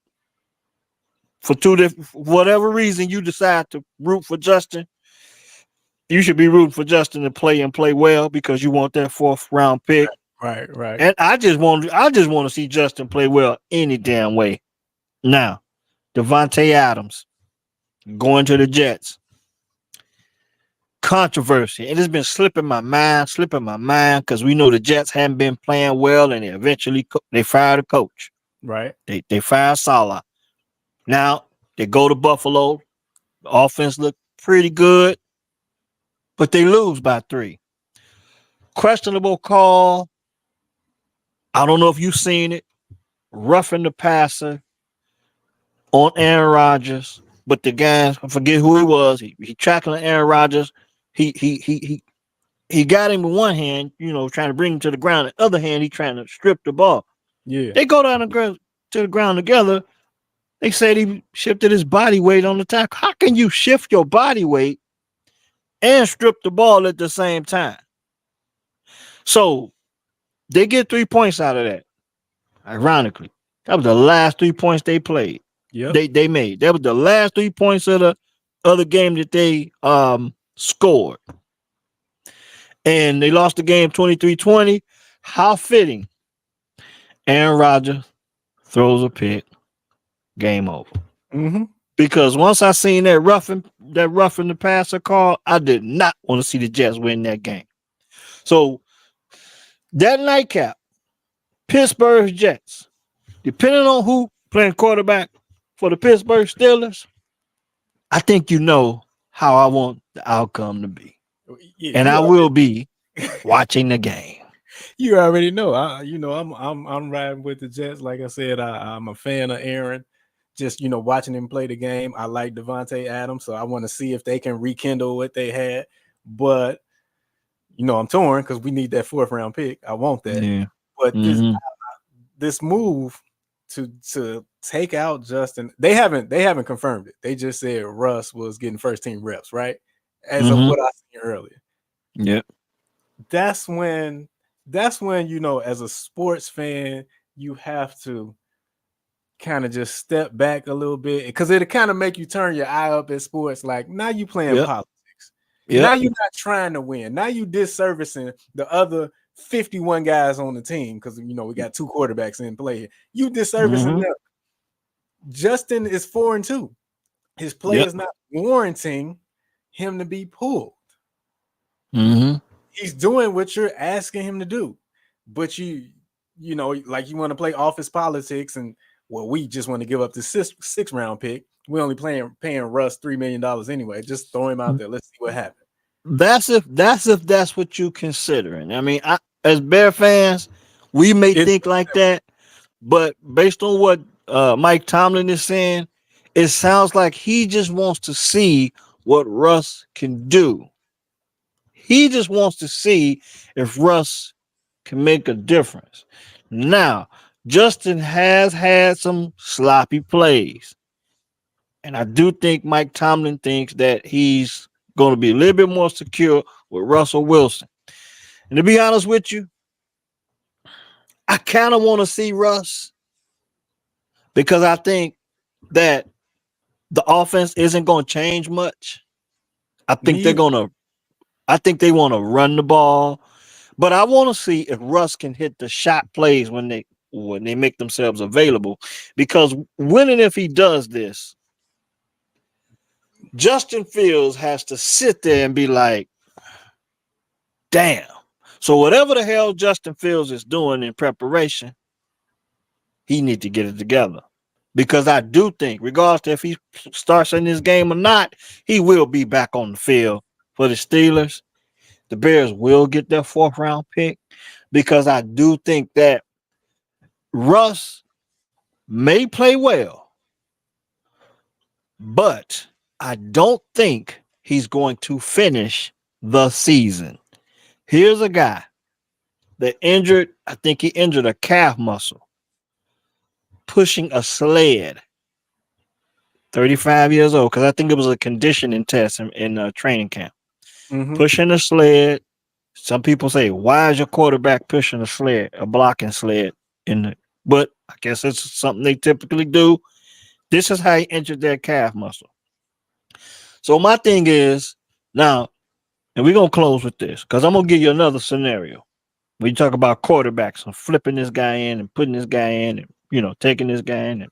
for whatever reason you decide to root for Justin, you should be rooting for Justin to play well because you want that 4th-round pick. Right. And I just want to see Justin play well any damn way. Now, Devontae Adams going to the Jets. Controversy. It has been slipping my mind because we know the Jets haven't been playing well, and they fired a coach. Right. They fired Saleh. Now they go to Buffalo. The offense looked pretty good, but they lose by 3. Questionable call. I don't know if you've seen it. Roughing the passer on Aaron Rodgers, but the guy, I forget who he was. He tackling Aaron Rodgers. He got him with one hand, trying to bring him to the ground. The other hand, he trying to strip the ball. Yeah. They go down to the ground together. They said he shifted his body weight on the tackle. How can you shift your body weight and strip the ball at the same time. So they get 3 points out of that. Ironically, that was the last 3 points they played. Yep. They made. That was the last 3 points of the other game that they scored. And they lost the game 23-20. How fitting. Aaron Rodgers throws a pick, game over. Mm-hmm. Because once I seen that roughing the passer call, I did not want to see the Jets win that game. So that nightcap, Pittsburgh Jets, depending on who playing quarterback for the Pittsburgh Steelers, I think you know how I want the outcome to be. Yeah, And I will be watching the game. you already know. I'm riding with the Jets. Like I said, I'm a fan of Aaron. Just watching him play the game. I like Devontae Adams, so I want to see if they can rekindle what they had. But I'm torn because we need that 4th-round pick. I want that. Yeah. But Mm-hmm. this move to take out Justin, they haven't confirmed it. They just said Russ was getting first team reps, right? As of what I seen earlier. Yep. That's when as a sports fan, you have to kind of just step back a little bit because it'll kind of make you turn your eye up at sports. Like now you playing Yep. politics. Yep. Now you're not trying to win. Now you disservicing the other 51 guys on the team because we got 2 quarterbacks in play here. You disservicing them. Justin is 4-2. His play Yep. is not warranting him to be pulled. Mm-hmm. He's doing what you're asking him to do, but you like you want to play office politics and we just want to give up the 6th-round pick. We only paying Russ $3 million anyway. Just throw him out there. Let's see what happens. That's if that's what you considering. I mean, as Bear fans, we may think like that, but based on what Mike Tomlin is saying, it sounds like he just wants to see what Russ can do. He just wants to see if Russ can make a difference. Now, Justin has had some sloppy plays. And I do think Mike Tomlin thinks that he's going to be a little bit more secure with Russell Wilson. And to be honest with you, I kind of want to see Russ because I think that the offense isn't going to change much. I think they want to run the ball, but I want to see if Russ can hit the shot plays when they make themselves available. Because when and if he does this, Justin Fields has to sit there and be like, damn. So whatever the hell Justin Fields is doing in preparation, he need to get it together. Because I do think, regardless if he starts in this game or not, he will be back on the field for the Steelers. The Bears will get their 4th-round pick because I do think that Russ may play well, but I don't think he's going to finish the season. Here's a guy that I think he injured a calf muscle, pushing a sled, 35 years old, because I think it was a conditioning test in training camp. Mm-hmm. Pushing a sled. Some people say, why is your quarterback pushing a blocking sled? But I guess it's something they typically do. This is how he injured their calf muscle. So my thing is, now, and we're going to close with this, because I'm going to give you another scenario. When you talk about quarterbacks and flipping this guy in and putting this guy in and, taking this guy in and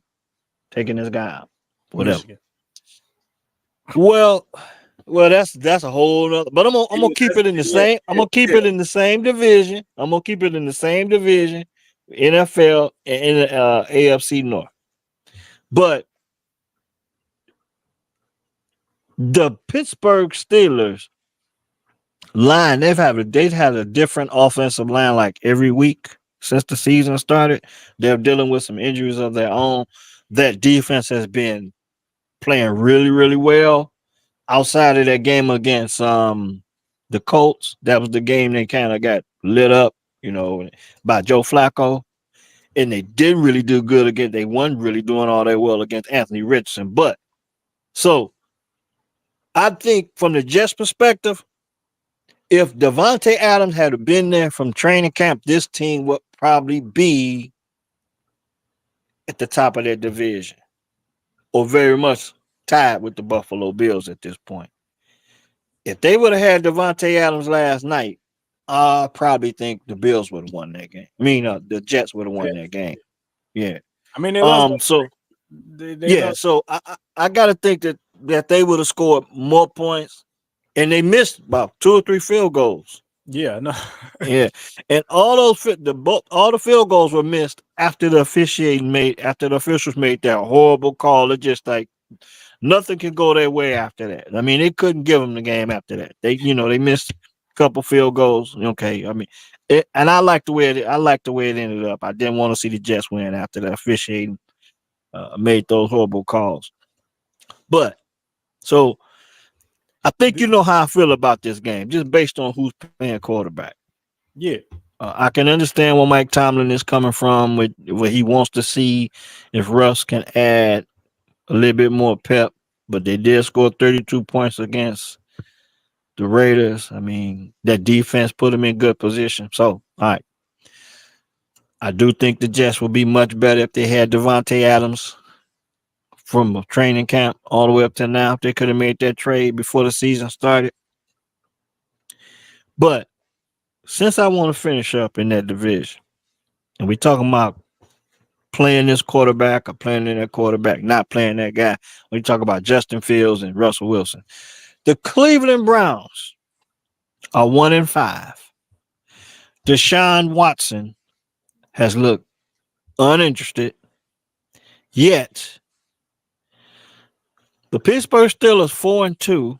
taking this guy out, whatever. Michigan. Well, that's a whole nother. But I'm gonna keep it in the same. I'm gonna keep it in the same division. I'm gonna keep it in the same division, NFL and in the AFC North. But the Pittsburgh Steelers line, they've had a different offensive line like every week since the season started. They're dealing with some injuries of their own. That defense has been playing really, really well. Outside of that game against the Colts, that was the game they kind of got lit up, by Joe Flacco. And they didn't really do good against, they weren't really doing all that well against Anthony Richardson. But so I think from the Jets perspective, if Devontae Adams had been there from training camp, this team would probably be at the top of their division or very much tied with the Buffalo Bills at this point. If they would have had Devontae Adams last night, I probably think the Bills would have won that game. I mean, the Jets would have won that game. Yeah. I mean, they lost. So They yeah. lost. So I got to think that they would have scored more points, and they missed about 2 or 3 field goals. Yeah, no. Yeah, and all those all the field goals were missed after the officials made that horrible call. It just like nothing can go their way after that. I mean, they couldn't give them the game after that. They missed a couple field goals. Okay, I mean, and I like the way it ended up. I didn't want to see the Jets win after the officiating made those horrible calls. But so I think you know how I feel about this game, just based on who's playing quarterback. Yeah, I can understand where Mike Tomlin is coming from, with where he wants to see if Russ can add a little bit more pep. But they did score 32 points against the Raiders. I mean, that defense put them in good position. So, all right. I do think the Jets would be much better if they had Devontae Adams from a training camp all the way up to now. If they could have made that trade before the season started. But since I want to finish up in that division, and we talking about playing this quarterback or playing in that quarterback, not playing that guy, when you talk about Justin Fields and Russell Wilson, the Cleveland Browns are 1-5. Deshaun Watson has looked uninterested. Yet the Pittsburgh Steelers 4-2,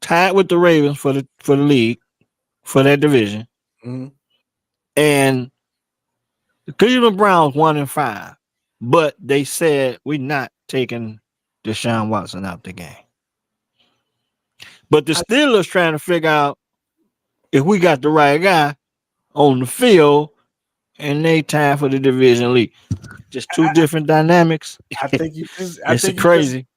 tied with the Ravens for the league, for that division, mhm. and the Cleveland Browns 1-5. But they said we're not taking Deshaun Watson out the game. But the I, Steelers trying to figure out if we got the right guy on the field, and they tied for the division lead. Just two I, different dynamics. I think you just. I It's think you just. crazy.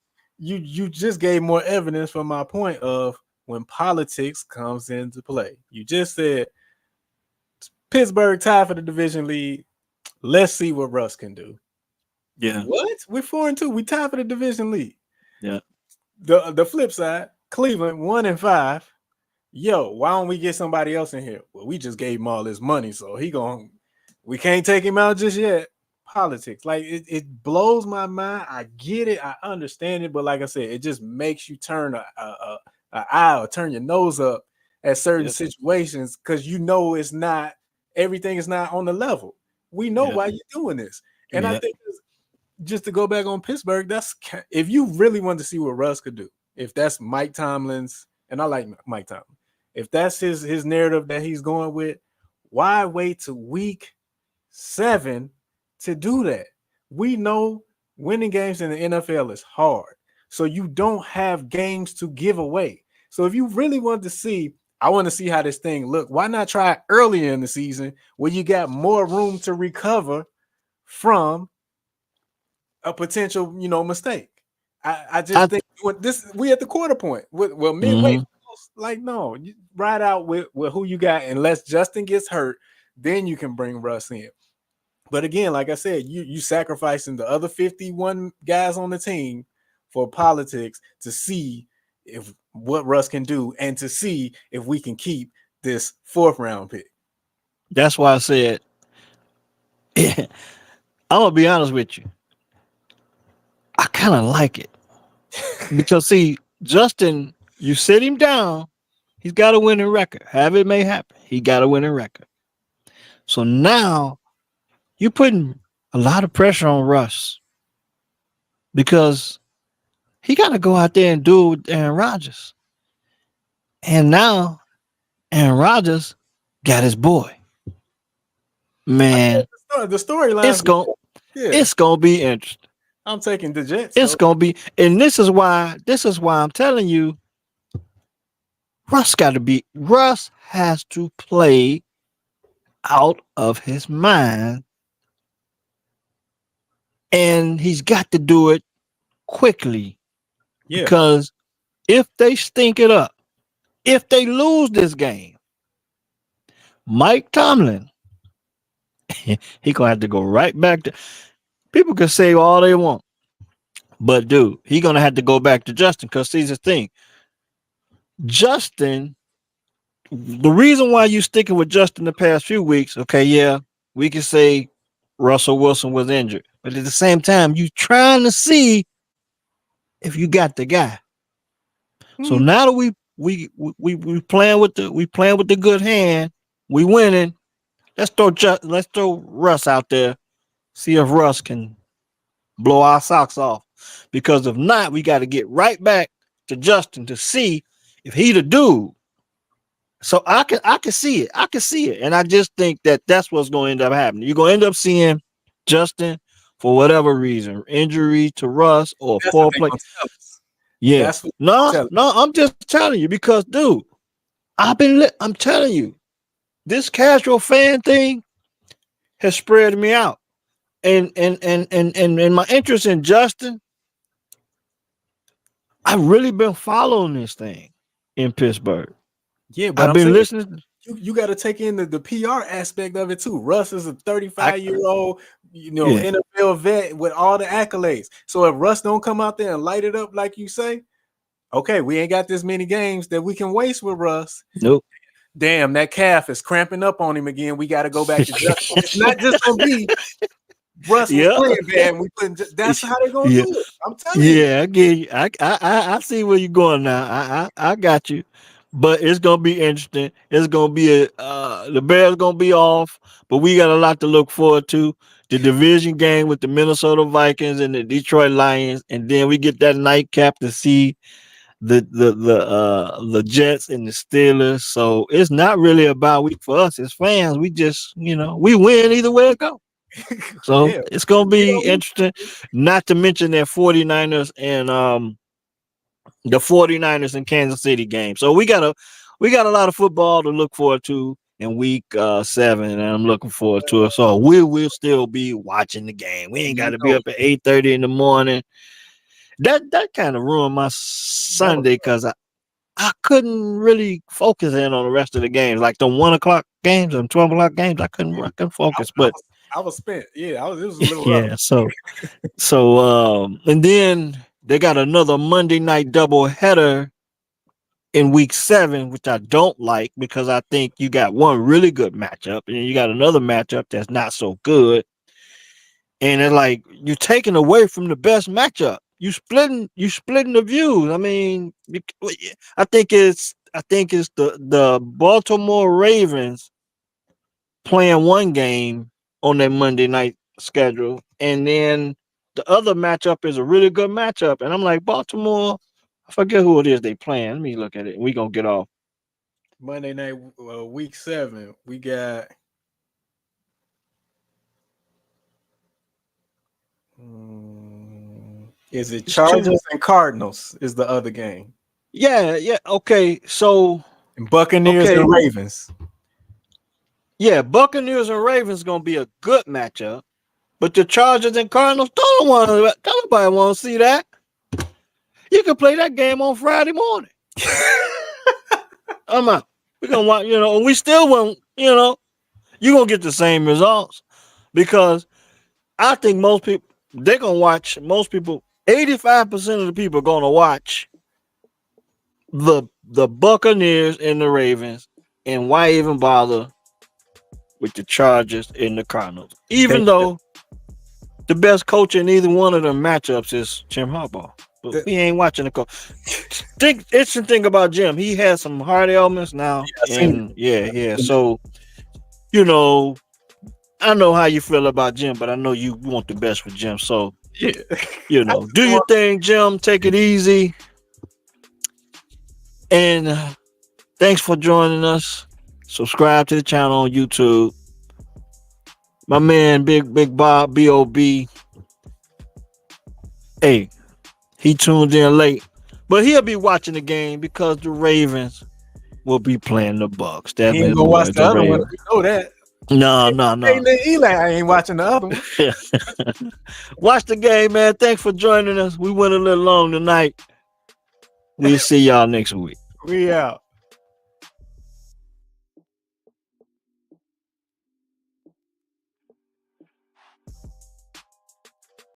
You just gave more evidence for my point of when politics comes into play. You just said Pittsburgh tied for the division lead. Let's see what Russ can do. Yeah. What? We're 4-2. We tied for the division lead. Yeah. The flip side, Cleveland 1-5. Yo, why don't we get somebody else in here? Well, we just gave him all this money, so we can't take him out just yet. Politics, like it blows my mind. I get it, I understand it, but like I said, it just makes you turn a eye or turn your nose up at certain Yep. situations because you know it's not everything is not on the level. We know Yep. why you're doing this, and I Yep. think just to go back on Pittsburgh, that's if you really want to see what Russ could do. If that's Mike Tomlin's, and I like Mike Tomlin, if that's his narrative that he's going with, why wait to week 7 to do that? We know winning games in the NFL is hard, so you don't have games to give away. So if you really want to see, I want to see how this thing look. Why not try earlier in the season where you got more room to recover from a potential, mistake? I just I think we at the quarter point. Well, midway, mhm. like no, you ride out with who you got, unless Justin gets hurt, then you can bring Russ in. But again, like I said, you sacrificing the other 51 guys on the team for politics to see if what Russ can do and to see if we can keep this 4th-round pick. That's why I said I'm gonna be honest with you. I kind of like it because see, Justin, you sit him down, he's got a winning record. Have it may happen, he got a winning record. So now you're putting a lot of pressure on Russ because he got to go out there and do it with Aaron Rodgers. And now Aaron Rodgers got his boy. Man, The storylines, it's going yeah. it's gonna be interesting. I'm taking the Jets. It's Though. gonna be, and this is why I'm telling you, Russ has to play out of his mind, and he's got to do it quickly Yeah, because if they stink it up, if they lose this game, Mike Tomlin, he gonna have to go right back to. People can say all they want, but dude, he gonna have to go back to Justin because see the thing, Justin. The reason why you sticking with Justin the past few weeks, okay, yeah, we can say Russell Wilson was injured, but at the same time, you trying to see if you got the guy. So Mhm. now that we playing with the good hand, we winning. Let's throw Russ out there. See if Russ can blow our socks off. Because if not, we got to get right back to Justin to see if he the dude. So I can see it. I can see it, and I just think that that's what's going to end up happening. You're going to end up seeing Justin for whatever reason, injury to Russ or That's what poor they play. gonna tell us. Yeah, That's what no, they tell us. no, I'm just telling you because, dude, I'm telling you, this casual fan thing has spread me out, and my interest in Justin, I've really been following this thing in Pittsburgh. Yeah, but I've I'm been saying listening. you got to take in the PR aspect of it too. Russ is a I 35-year-old, Yeah, NFL vet with all the accolades. So if Russ don't come out there and light it up like you say, okay, we ain't got this many games that we can waste with Russ. nope. Damn, that calf is cramping up on him again. We got to go back to Justin. It's not just gonna be Russ was Yeah, playing bad. And we putting. That's how they're gonna yeah, do it. I'm telling you. yeah. I get you. I see where you're going now. I got you. But it's gonna be interesting. It's gonna be the Bears gonna be off, but we got a lot to look forward to. The division game with the Minnesota Vikings and the Detroit Lions, and then we get that nightcap to see the Jets and the Steelers. So it's not really about week for us as fans. We just we win either way it goes. So Yeah, it's gonna we be don't lose. interesting. Not to mention that 49ers and the 49ers and Kansas City game. So we got a lot of football to look forward to in week 7, and I'm looking forward to it. So we will still be watching the game. We ain't You got to be know up at 8:30 in the morning. That kind of ruined my that was Sunday because I couldn't really focus in on the rest of the games, like the 1 o'clock games and 12 o'clock games. I couldn't I, focus, I but was I was spent. Yeah, it was a little rough. yeah. So and then they got another Monday night double header in week 7, which I don't like because I think you got one really good matchup and you got another matchup that's not so good. And it's like you're taking away from the best matchup. You splitting the views. I mean, I think it's the Baltimore Ravens playing one game on their Monday night schedule, and then the other matchup is a really good matchup. And I'm like, Baltimore, I forget who it is they playing. Let me look at it. We gonna get off. Monday night, week 7, we got. Is it It's two. Chargers and Cardinals? Is the other game, Yeah, yeah. Okay, so and Buccaneers okay, and Ravens. yeah, Buccaneers and Ravens gonna be a good matchup. But the Chargers and Cardinals don't nobody want to see that. You can play that game on Friday morning. I'm out. We're gonna watch, and we still won't, you're gonna get the same results because I think most people, 85% of the people are gonna watch the Buccaneers and the Ravens, and why even bother with the Chargers and the Cardinals? They, Even though the best coach in either one of them matchups is Jim Harbaugh. But the, we ain't watching the coach. Interesting thing about Jim, he has some heart ailments now. I seen And yeah. So, you know, I know how you feel about Jim, but I know you want the best for Jim. So, it. Yeah, I just do your want thing, Jim. Take it easy. And thanks for joining us. Subscribe to the channel on YouTube. My man, Big Bob, B.O.B. Hey, he tuned in late. But he'll be watching the game because the Ravens will be playing the Bucks. That he ain't means gonna watch boys, the the other one. Ravens. We know that. No, no, Hey, no. Eli, I ain't watching the other one. Watch the game, man. Thanks for joining us. We went a little long tonight. We'll see y'all next week. We out.